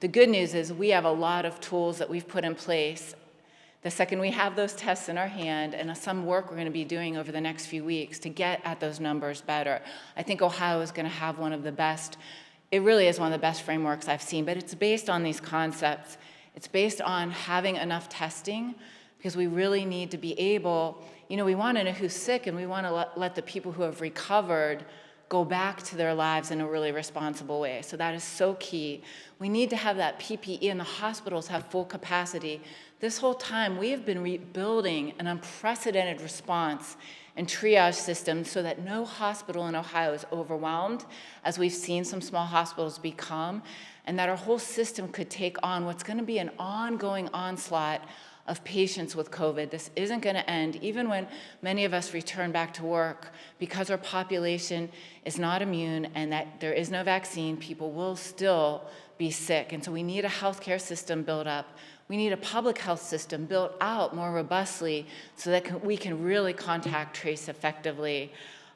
The good news is we have a lot of tools that we've put in place. The second we have those tests in our hand and some work we're going to be doing over the next few weeks to get at those numbers better. I think Ohio is going to have one of the best. It really is one of the best frameworks I've seen, but it's based on these concepts. It's based on having enough testing because we really need to be able, we want to know who's sick and we want to let the people who have recovered go back to their lives in a really responsible way. So that is so key. We need to have that PPE and the hospitals have full capacity. This whole time we have been rebuilding an unprecedented response and triage system so that no hospital in Ohio is overwhelmed, as we've seen some small hospitals become, and that our whole system could take on what's going to be an ongoing onslaught of patients with COVID. This isn't going to end, even when many of us return back to work, because our population is not immune and that there is no vaccine, people will still be sick. And so we need a healthcare system built up. We need a public health system built out more robustly so that we can really contact trace effectively.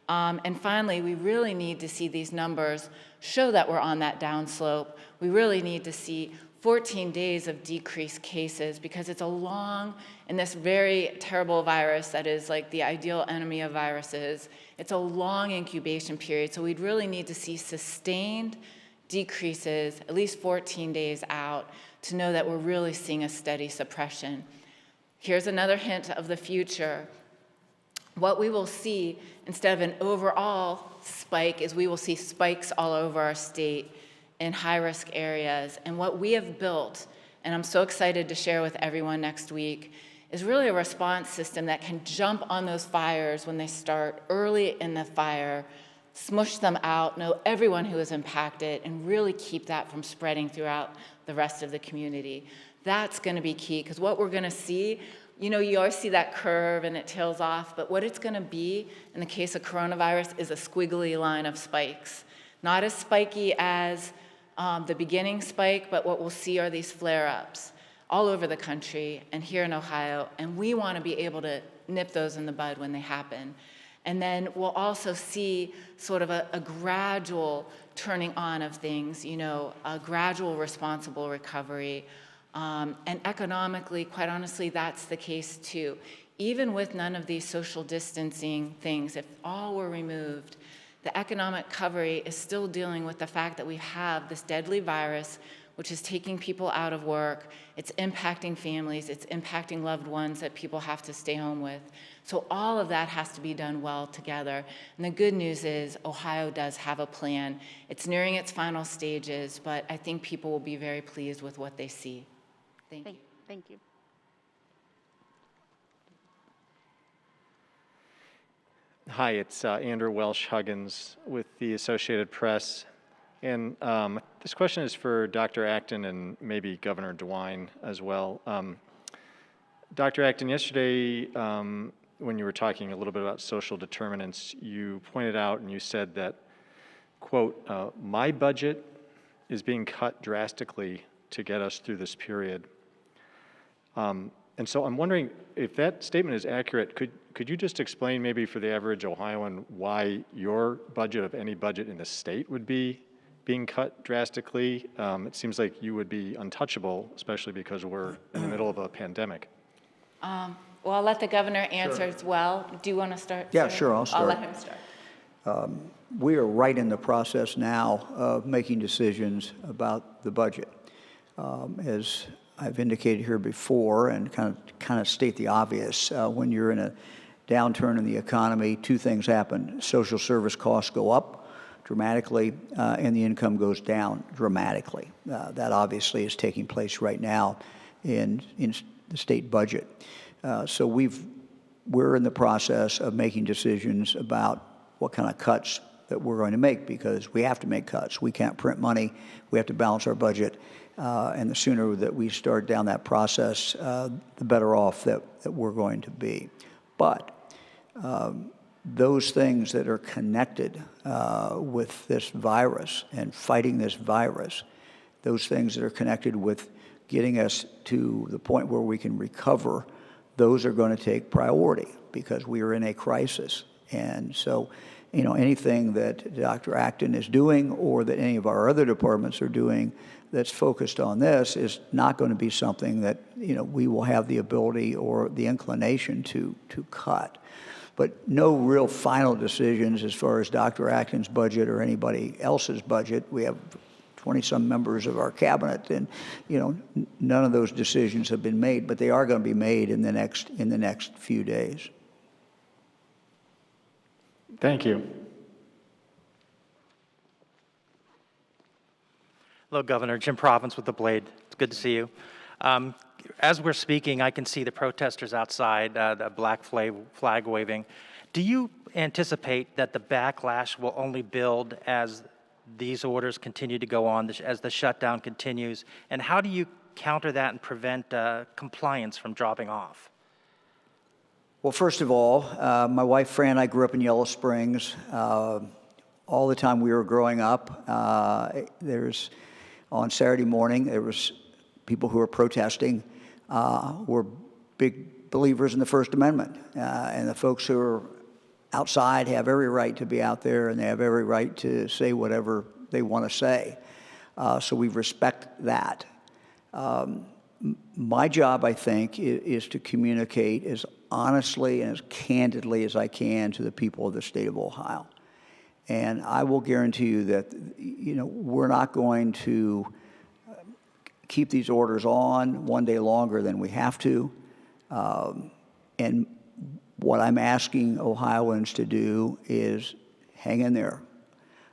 And finally, we really need to see these numbers show that we're on that downslope. We really need to see 14 days of decreased cases because it's in this very terrible virus that is like the ideal enemy of viruses, it's a long incubation period. So we'd really need to see sustained decreases at least 14 days out to know that we're really seeing a steady suppression. Here's another hint of the future. What we will see instead of an overall spike is we will see spikes all over our state in high-risk areas. And what we have built, and I'm so excited to share with everyone next week, is really a response system that can jump on those fires when they start early in the fire smush them out, know everyone who is impacted, and really keep that from spreading throughout the rest of the community. That's going to be key, because what we're going to see, you know, you always see that curve and it tails off, but what it's going to be in the case of coronavirus is a squiggly line of spikes. Not as spiky as the beginning spike, but what we'll see are these flare-ups all over the country and here in Ohio, and we want to be able to nip those in the bud when they happen. And then we'll also see sort of a gradual turning on of things, you know, a gradual responsible recovery. And economically, quite honestly, that's the case too. Even with none of these social distancing things, if all were removed, the economic recovery is still dealing with the fact that we have this deadly virus, which is taking people out of work. It's impacting families. It's impacting loved ones that people have to stay home with. So all of that has to be done well together. And the good news is Ohio does have a plan. It's nearing its final stages, but I think people will be very pleased with what they see. Thank you. Thank you. Hi, it's Andrew Welsh-Huggins with the Associated Press. And this question is for Dr. Acton and maybe Governor DeWine as well. Dr. Acton, yesterday when you were talking a little bit about social determinants, you pointed out and you said that, quote, my budget is being cut drastically to get us through this period. And so I'm wondering if that statement is accurate, could you just explain maybe for the average Ohioan why your budget of any budget in the state would be being cut drastically? It seems like you would be untouchable, especially because we're in the middle of a pandemic. Well, I'll let the governor answer as well. Do you want to start? Yeah, sir? sure, I'll start. I'll let him start. We are right in the process now of making decisions about the budget. As I've indicated here before, and kind of state the obvious, when you're in a downturn in the economy, two things happen. Social service costs go up dramatically, and the income goes down dramatically. That obviously is taking place right now in the state budget. So we're in the process of making decisions about what kind of cuts that we're going to make, because we have to make cuts. We can't print money. We have to balance our budget. And the sooner that we start down that process, the better off that we're going to be. But those things that are connected with this virus and fighting this virus, those things that are connected with getting us to the point where we can recover, those are going to take priority because we are in a crisis. And so, you know, anything that Dr. Acton is doing or that any of our other departments are doing that's focused on this is not going to be something that, you know, we will have the ability or the inclination to cut. But no real final decisions as far as Dr. Acton's budget or anybody else's budget. We have 20-some members of our cabinet, and, you know, none of those decisions have been made, but they are going to be made in the next few days. Thank you. Hello, Governor. Jim Province with The Blade. It's good to see you. As we're speaking, I can see the protesters outside, the black flag waving. Do you anticipate that the backlash will only build as these orders continue to go on, as the shutdown continues? And how do you counter that and prevent compliance from dropping off? Well, first of all, my wife Fran and I grew up in Yellow Springs. All the time we were growing up, on Saturday morning, there was people who were protesting, were big believers in the First Amendment. And the folks who are outside have every right to be out there, and they have every right to say whatever they want to say. So we respect that. My job, I think, is to communicate as honestly and as candidly as I can to the people of the state of Ohio. And I will guarantee you that, you know, we're not going to keep these orders on one day longer than we have to. And what I'm asking Ohioans to do is hang in there.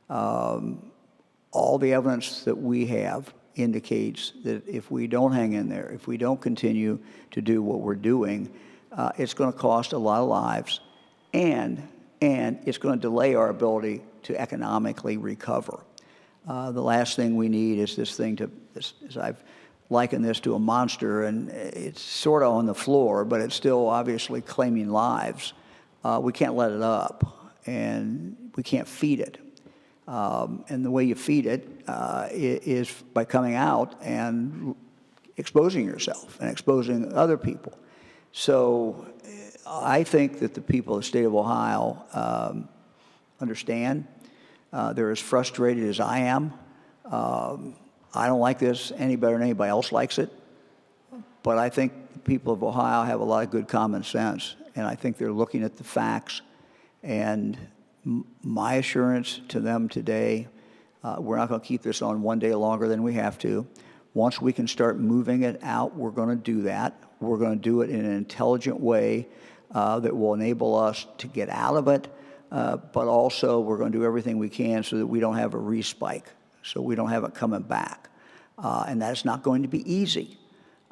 All the evidence that we have indicates that if we don't hang in there, if we don't continue to do what we're doing, it's going to cost a lot of lives, and and it's going to delay our ability to economically recover. The last thing we need is this thing as I've likened this to a monster, and it's sort of on the floor, but it's still obviously claiming lives. We can't let it up, and we can't feed it. And the way you feed it is by coming out and exposing yourself and exposing other people. So I think that the people of the state of Ohio understand. They're as frustrated as I am. I don't like this any better than anybody else likes it. But I think the people of Ohio have a lot of good common sense, and I think they're looking at the facts. And my assurance to them today, we're not going to keep this on one day longer than we have to. Once we can start moving it out, we're going to do that. We're going to do it in an intelligent way that will enable us to get out of it, but also we're going to do everything we can so that we don't have a respike, so we don't have it coming back. And that's not going to be easy.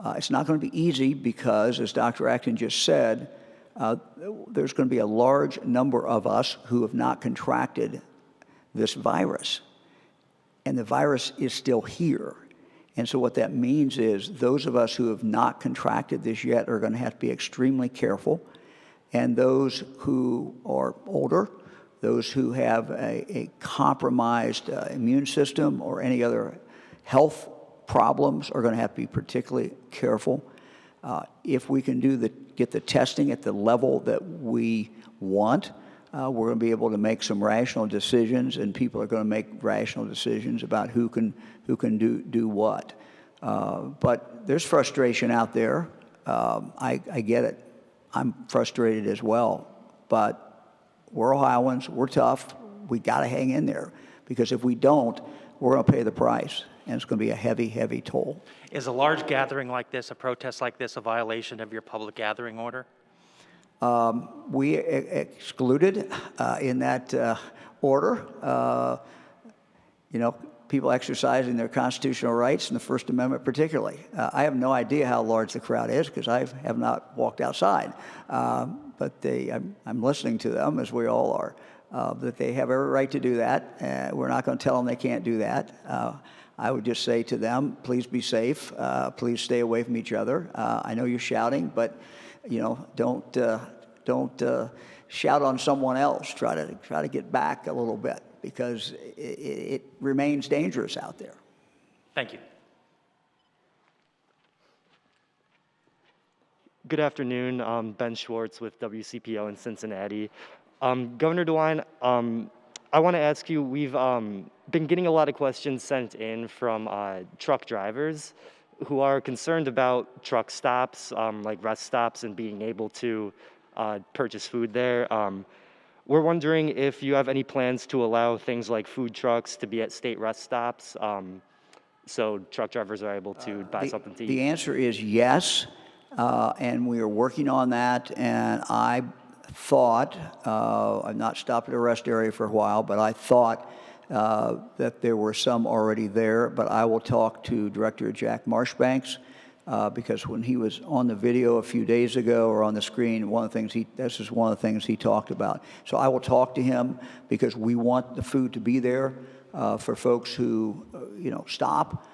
It's not going to be easy because, as Dr. Acton just said, there's going to be a large number of us who have not contracted this virus. And the virus is still here. And so what that means is those of us who have not contracted this yet are going to have to be extremely careful. And those who are older, those who have a compromised immune system or any other health problems are going to have to be particularly careful. If we can get the testing at the level that we want, we're going to be able to make some rational decisions, and people are going to make rational decisions about who can do what. But there's frustration out there. I get it. I'm frustrated as well. But we're Ohioans. We're tough. We got to hang in there, because if we don't, we're going to pay the price, and it's going to be a heavy, heavy toll. Is a large gathering like this, a protest like this, a violation of your public gathering order? We excluded in that order, people exercising their constitutional rights and the First Amendment particularly. I have no idea how large the crowd is because I have not walked outside. But I'm listening to them, as we all are, that they have every right to do that. We're not going to tell them they can't do that. I would just say to them, please be safe. Please stay away from each other. I know you're shouting, but don't shout on someone else. Try to get back a little bit, because it remains dangerous out there. Thank you. Good afternoon. I'm Ben Schwartz with WCPO in Cincinnati. Governor DeWine, I want to ask you, we've been getting a lot of questions sent in from truck drivers who are concerned about truck stops, like rest stops, and being able to purchase food there. We're wondering if you have any plans to allow things like food trucks to be at state rest stops, so truck drivers are able to buy something to eat. The answer is yes, and we are working on that. And I thought, I've not stopped at a rest area for a while, but I thought that there were some already there. But I will talk to Director Jack Marshbanks, because when he was on the video a few days ago, or on the screen, this is one of the things he talked about. So I will talk to him, because we want the food to be there for folks who stop,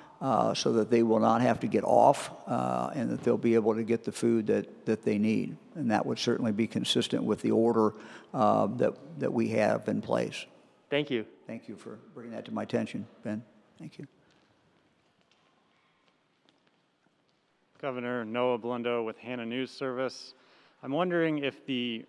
so that they will not have to get off, and that they'll be able to get the food that they need. And that would certainly be consistent with the order that we have in place. Thank you. Thank you for bringing that to my attention, Ben. Thank you. Governor Noah Blundo with Hannah News Service. I'm wondering if the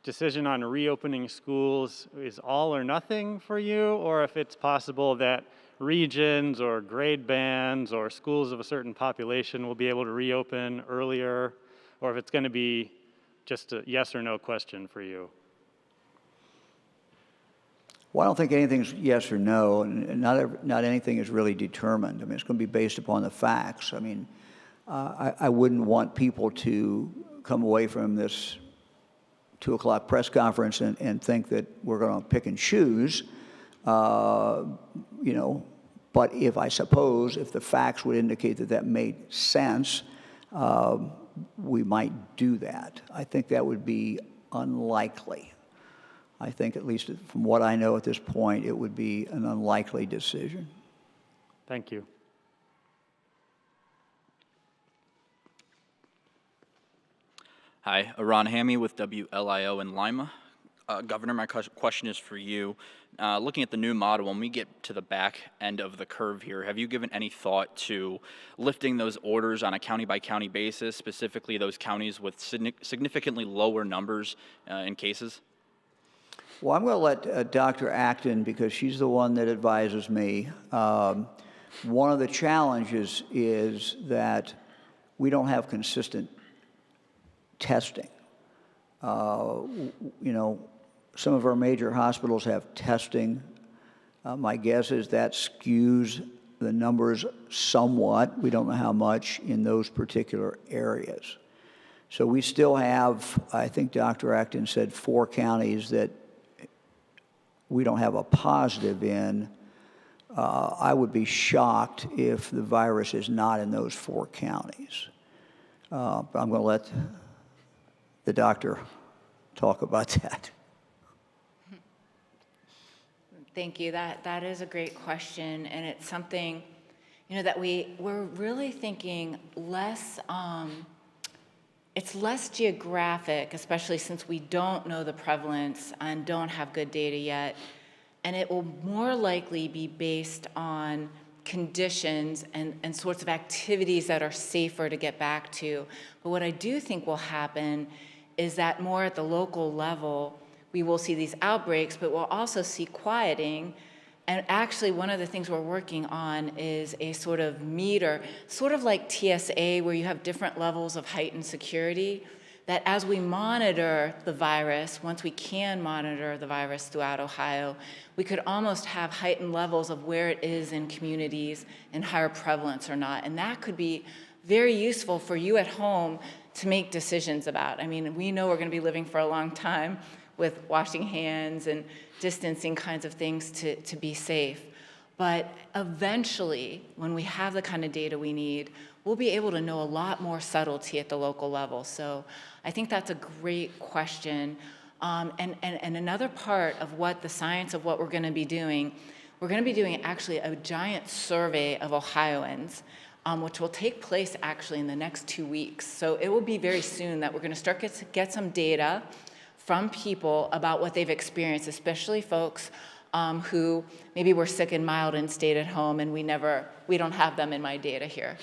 decision on reopening schools is all or nothing for you, or if it's possible that regions or grade bands or schools of a certain population will be able to reopen earlier, or if it's going to be just a yes or no question for you. Well, I don't think anything's yes or no, and not anything is really determined. I mean, it's going to be based upon the facts. I mean, I wouldn't want people to come away from this 2 o'clock press conference and think that we're going to pick and choose, But if the facts would indicate that made sense, we might do that. I think that would be unlikely. I think, at least from what I know at this point, it would be an unlikely decision. Thank you. Hi, Ron Hammy with WLIO in Lima. Governor, my question is for you. Looking at the new model, when we get to the back end of the curve here, have you given any thought to lifting those orders on a county-by-county basis, specifically those counties with significantly lower numbers in cases? Well, I'm going to let Dr. Acton, because she's the one that advises me. One of the challenges is that we don't have consistent testing. You know, some of our major hospitals have testing. My guess is that skews the numbers somewhat. We don't know how much in those particular areas. So we still have, I think Dr. Acton said, 4 counties that we don't have a positive in. I would be shocked if the virus is not in those 4 counties. But I'm going to let the doctor talk about that. Thank you. That is a great question, and it's something, you know, that we're really thinking less. It's less geographic, especially since we don't know the prevalence and don't have good data yet, and it will more likely be based on conditions and sorts of activities that are safer to get back to. But what I do think will happen is that more at the local level, we will see these outbreaks, but we'll also see quieting. And actually, one of the things we're working on is a sort of meter, sort of like TSA, where you have different levels of heightened security, that as we monitor the virus, once we can monitor the virus throughout Ohio, we could almost have heightened levels of where it is in communities and higher prevalence or not. And that could be very useful for you at home to make decisions about. I mean, we know we're going to be living for a long time with washing hands and distancing kinds of things to be safe. But eventually, when we have the kind of data we need, we'll be able to know a lot more subtlety at the local level. So I think that's a great question. And another part of what the science of what we're going to be doing, we're going to be doing actually a giant survey of Ohioans, which will take place actually in the next 2 weeks. So it will be very soon that we're going to start to get some data from people about what they've experienced, especially folks who maybe were sick and mild and stayed at home, and we don't have them in my data here.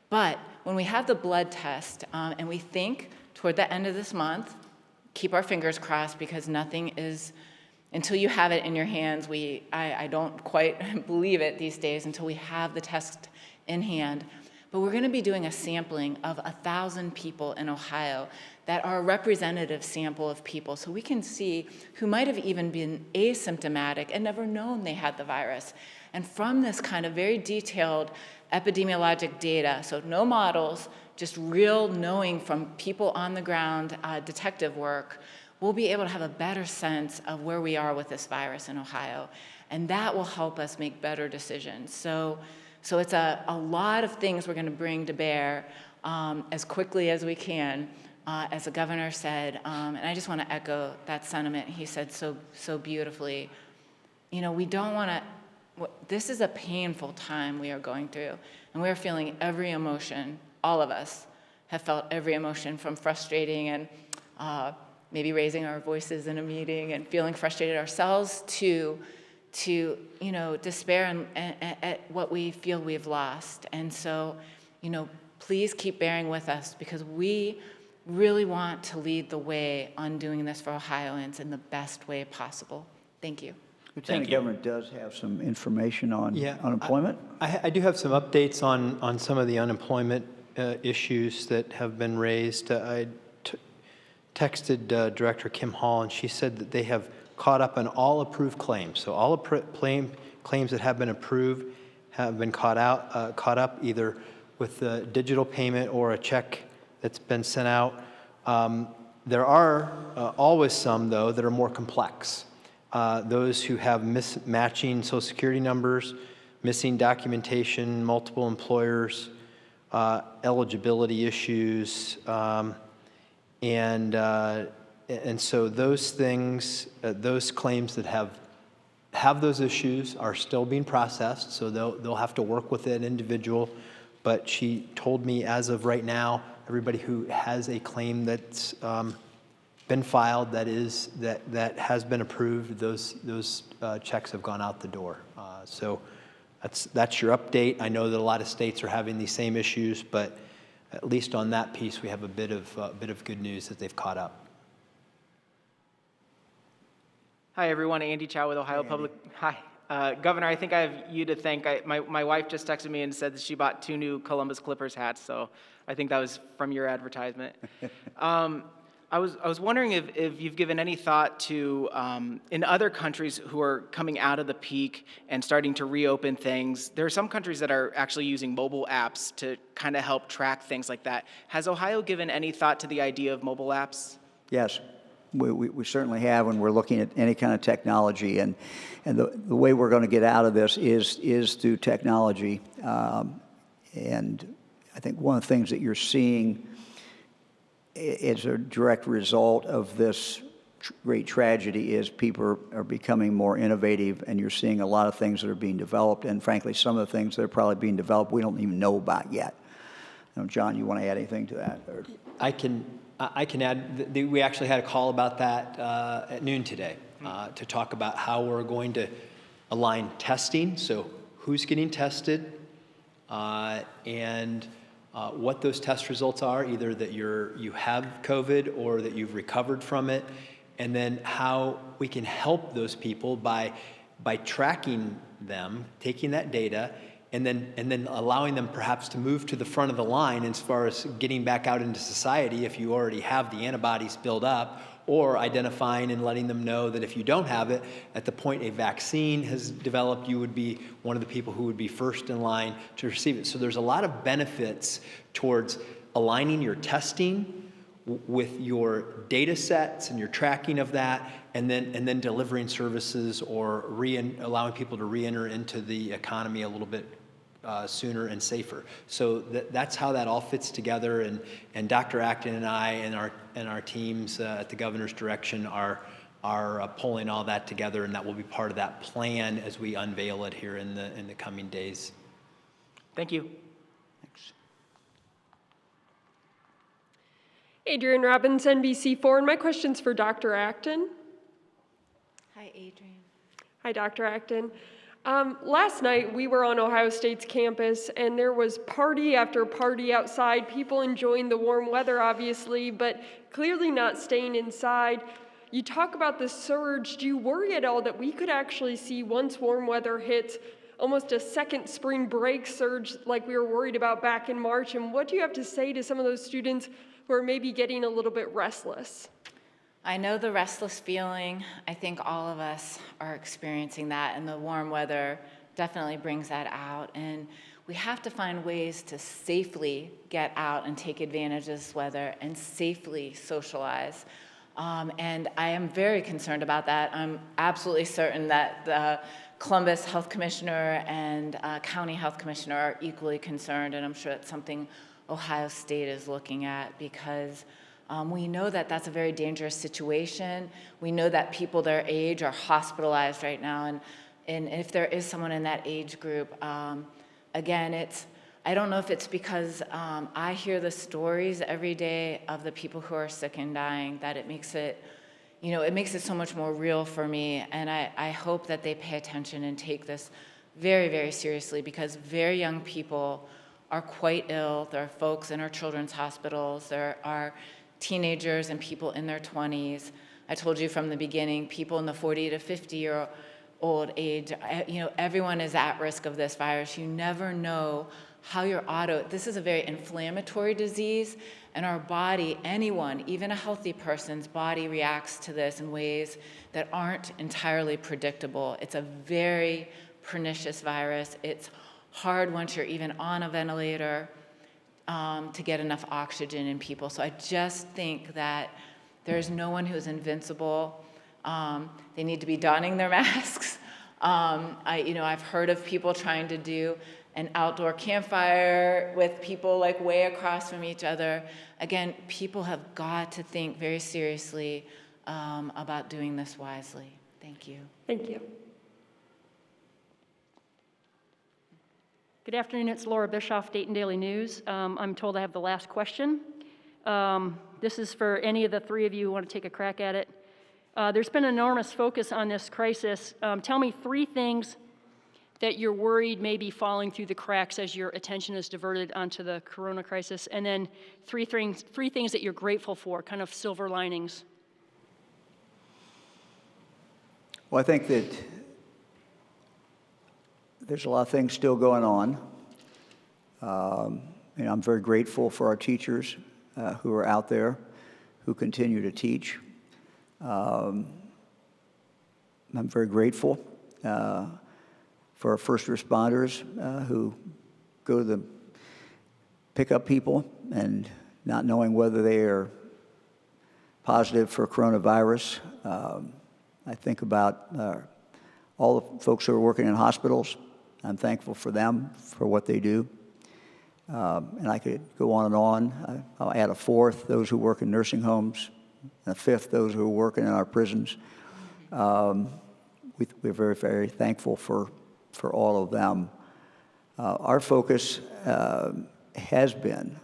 But when we have the blood test, and we think toward the end of this month, keep our fingers crossed, because nothing is, until you have it in your hands, I don't quite believe it these days until we have the test in hand. But we're going to be doing a sampling of 1,000 people in Ohio that are a representative sample of people, so we can see who might have even been asymptomatic and never known they had the virus. And from this kind of very detailed epidemiologic data, so no models, just real knowing from people on the ground, detective work, we'll be able to have a better sense of where we are with this virus in Ohio. And that will help us make better decisions. So it's a lot of things we're going to bring to bear as quickly as we can, as the governor said. And I just want to echo that sentiment he said so beautifully. You know, we don't want to. This is a painful time we are going through, and we are feeling every emotion. All of us have felt every emotion, from frustrating and maybe raising our voices in a meeting and feeling frustrated ourselves to despair at what we feel we've lost. And so, please keep bearing with us, because we really want to lead the way on doing this for Ohioans in the best way possible. Thank you. Lieutenant Governor does have some information on unemployment. I do have some updates on some of the unemployment issues that have been raised. I texted Director Kim Hall, and she said that they have caught up on all approved claims. So all claims that have been approved have been caught up either with a digital payment or a check that's been sent out. There are always some, though, that are more complex. Those who have mismatching Social Security numbers, missing documentation, multiple employers, eligibility issues, and And so those things, those claims that have those issues are still being processed, so they'll have to work with an individual. But she told me as of right now, everybody who has a claim that's been filed, that has been approved, those checks have gone out the door. So that's your update. I know that a lot of states are having these same issues, but at least on that piece, we have a bit of good news that they've caught up. Hi, everyone. Andy Chow with Ohio Public. Hi. Governor, I think I have you to thank. My wife just texted me and said that she bought 2 new Columbus Clippers hats, so I think that was from your advertisement. I was wondering if you've given any thought to, in other countries who are coming out of the peak and starting to reopen things, there are some countries that are actually using mobile apps to kind of help track things like that. Has Ohio given any thought to the idea of mobile apps? Yes. We certainly have when we're looking at any kind of technology, and the way we're going to get out of this is through technology. And I think one of the things that you're seeing as a direct result of this great tragedy is people are becoming more innovative, and you're seeing a lot of things that are being developed, and frankly, some of the things that are probably being developed we don't even know about yet. John, you want to add anything to that? Or? I can add, we actually had a call about that at noon today to talk about how we're going to align testing, so who's getting tested, and what those test results are, either that you have COVID or that you've recovered from it, and then how we can help those people by tracking them, taking that data, and then allowing them perhaps to move to the front of the line as far as getting back out into society if you already have the antibodies built up, or identifying and letting them know that if you don't have it, at the point a vaccine has developed, you would be one of the people who would be first in line to receive it. So there's a lot of benefits towards aligning your testing with your data sets and your tracking of that, and then delivering services or allowing people to re-enter into the economy a little bit sooner and safer. So that's how that all fits together, and Dr. Acton and I and our teams at the governor's direction are pulling all that together, and that will be part of that plan as we unveil it here in the coming days. Thank you. Thanks. Adrienne Robbins, NBC4, and my question's for Dr. Acton. Hi, Adrienne. Hi, Dr. Acton. Last night, we were on Ohio State's campus, and there was party after party outside, people enjoying the warm weather, obviously, but clearly not staying inside. You talk about the surge. Do you worry at all that we could actually see, once warm weather hits, almost a second spring break surge like we were worried about back in March? And what do you have to say to some of those students who are maybe getting a little bit restless? I know the restless feeling. I think all of us are experiencing that, and the warm weather definitely brings that out. And we have to find ways to safely get out and take advantage of this weather and safely socialize. And I am very concerned about that. I'm absolutely certain that the Columbus Health Commissioner and County Health Commissioner are equally concerned, and I'm sure it's something Ohio State is looking at, because we know that that's a very dangerous situation. We know that people their age are hospitalized right now, and if there is someone in that age group, again, I don't know if it's because I hear the stories every day of the people who are sick and dying that it makes it so much more real for me, and I hope that they pay attention and take this very, very seriously, because very young people are quite ill. There are folks in our children's hospitals. There are teenagers and people in their 20s. I told you from the beginning, people in the 40 to 50-year-old age, everyone is at risk of this virus. You never know how this is a very inflammatory disease, and our body, anyone, even a healthy person's body, reacts to this in ways that aren't entirely predictable. It's a very pernicious virus. It's hard once you're even on a ventilator to get enough oxygen in people. So I just think that there's no one who's invincible. They need to be donning their masks. I've heard of people trying to do an outdoor campfire with people like way across from each other. Again, people have got to think very seriously about doing this wisely. Thank you. Thank you. Good afternoon, it's Laura Bischoff, Dayton Daily News. I'm told I have the last question. This is for any of the three of you who want to take a crack at it. There's been enormous focus on this crisis. Tell me three things that you're worried may be falling through the cracks as your attention is diverted onto the corona crisis, and then three things that you're grateful for, kind of silver linings. Well, I think that there's a lot of things still going on. I'm very grateful for our teachers who are out there, who continue to teach. I'm very grateful for our first responders who go to pick up people and not knowing whether they are positive for coronavirus. I think about all the folks who are working in hospitals. I'm thankful for them, for what they do. And I could go on and on. I'll add a fourth, those who work in nursing homes, and a fifth, those who are working in our prisons. We're very, very thankful for all of them. Our focus has been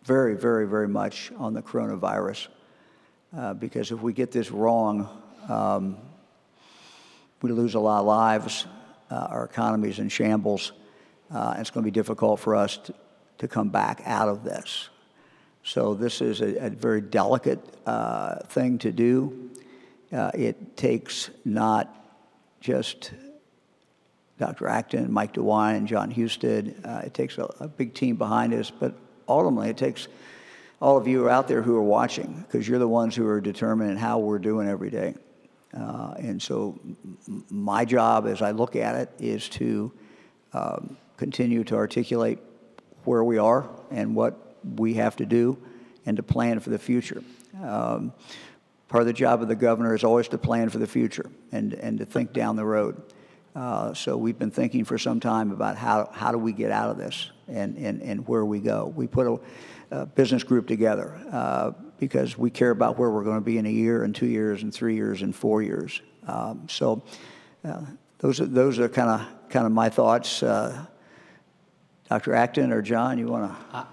very, very, very much on the coronavirus, because if we get this wrong, we lose a lot of lives. Our economy is in shambles, and it's going to be difficult for us to come back out of this. So this is a very delicate thing to do. It takes not just Dr. Acton, Mike DeWine, and Jon Husted. It takes a big team behind us, but ultimately it takes all of you out there who are watching, because you're the ones who are determining how we're doing every day. And so my job, as I look at it, is to continue to articulate where we are and what we have to do and to plan for the future. Part of the job of the governor is always to plan for the future and to think down the road. So we've been thinking for some time about how do we get out of this and where we go. We put a business group together because we care about where we're going to be in a year and 2 years and 3 years and 4 years. So those are kind of my thoughts. Dr. Acton or Jon, you want to?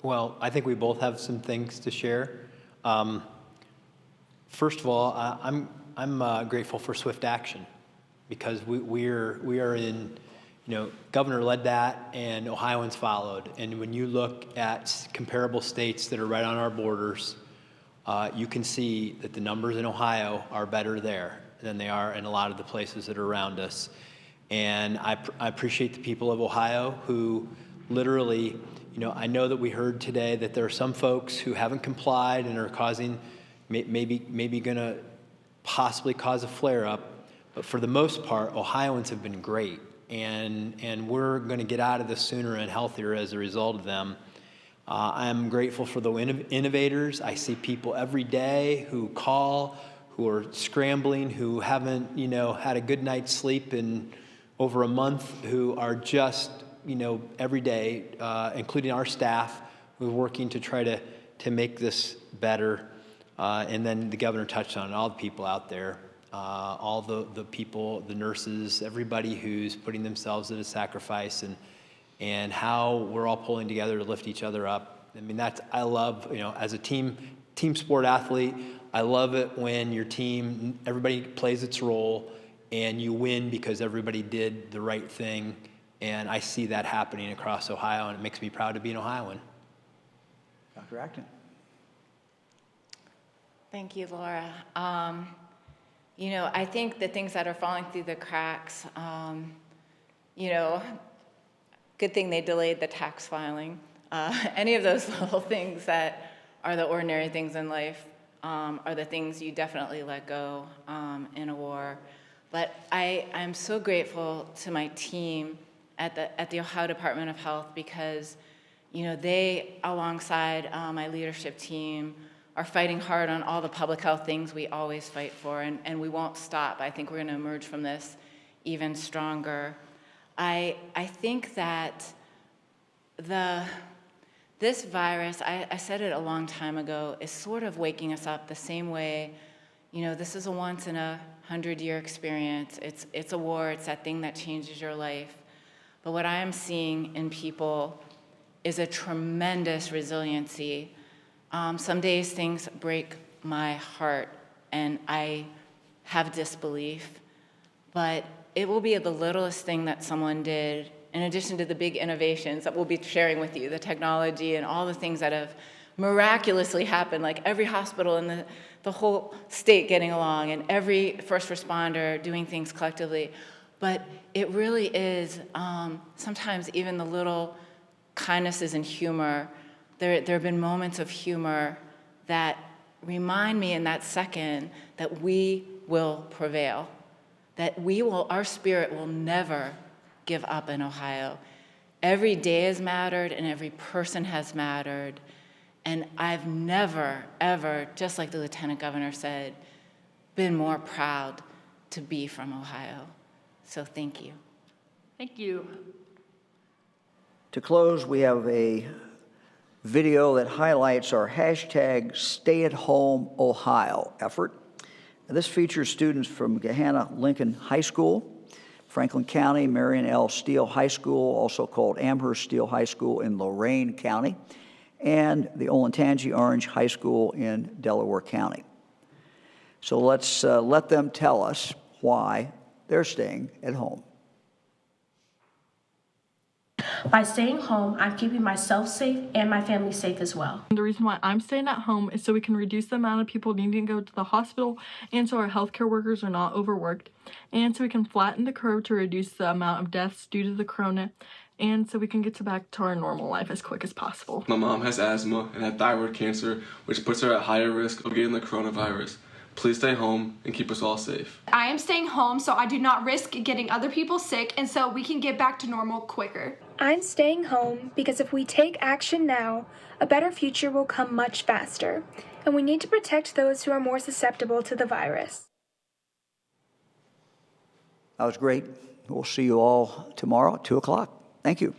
Well, I think we both have some things to share. First of all, I'm grateful for swift action, because we are in, Governor led that and Ohioans followed. And when you look at comparable states that are right on our borders, you can see that the numbers in Ohio are better there than they are in a lot of the places that are around us. And I appreciate the people of Ohio who literally, I know that we heard today that there are some folks who haven't complied and are causing, maybe going to possibly cause a flare-up. But for the most part, Ohioans have been great. And we're going to get out of this sooner and healthier as a result of them. I'm grateful for the innovators. I see people every day who call, who are scrambling, who haven't, had a good night's sleep in over a month, who are just, every day, including our staff, who are working to try to make this better. And then the governor touched on it, all the people out there, all the people, the nurses, everybody who's putting themselves at a sacrifice, and how we're all pulling together to lift each other up. I mean, I love, as a team sport athlete, I love it when your team, everybody plays its role, and you win because everybody did the right thing. And I see that happening across Ohio, and it makes me proud to be an Ohioan. Dr. Acton. Thank you, Laura. I think the things that are falling through the cracks, good thing they delayed the tax filing. Any of those little things that are the ordinary things in life are the things you definitely let go in a war. But I'm so grateful to my team at the Ohio Department of Health, because, they, alongside my leadership team, are fighting hard on all the public health things we always fight for, and we won't stop. I think we're going to emerge from this even stronger. I think that this virus, I said it a long time ago, is sort of waking us up the same way, this is a once in a 100-year experience. It's a war, it's that thing that changes your life. But what I am seeing in people is a tremendous resiliency. Some days things break my heart and I have disbelief, but it will be the littlest thing that someone did, in addition to the big innovations that we'll be sharing with you, the technology and all the things that have miraculously happened, like every hospital in the whole state getting along and every first responder doing things collectively. But it really is sometimes even the little kindnesses and humor. There have been moments of humor that remind me in that second that we will prevail, that our spirit will never give up in Ohio. Every day has mattered and every person has mattered. And I've never, ever, just like the Lieutenant Governor said, been more proud to be from Ohio. So thank you. Thank you. To close, we have a video that highlights our hashtag Stay at Home Ohio effort. This features students from Gahanna Lincoln High School, Franklin County, Marion L. Steele High School, also called Amherst Steele High School in Lorain County, and the Olentangy Orange High School in Delaware County. So let's let them tell us why they're staying at home. By staying home, I'm keeping myself safe and my family safe as well. The reason why I'm staying at home is so we can reduce the amount of people needing to go to the hospital, and so our healthcare workers are not overworked, and so we can flatten the curve to reduce the amount of deaths due to the corona, and so we can get back to our normal life as quick as possible. My mom has asthma and had thyroid cancer, which puts her at higher risk of getting the coronavirus. Please stay home and keep us all safe. I am staying home so I do not risk getting other people sick, and so we can get back to normal quicker. I'm staying home because if we take action now, a better future will come much faster, and we need to protect those who are more susceptible to the virus. That was great. We'll see you all tomorrow at 2 o'clock. Thank you.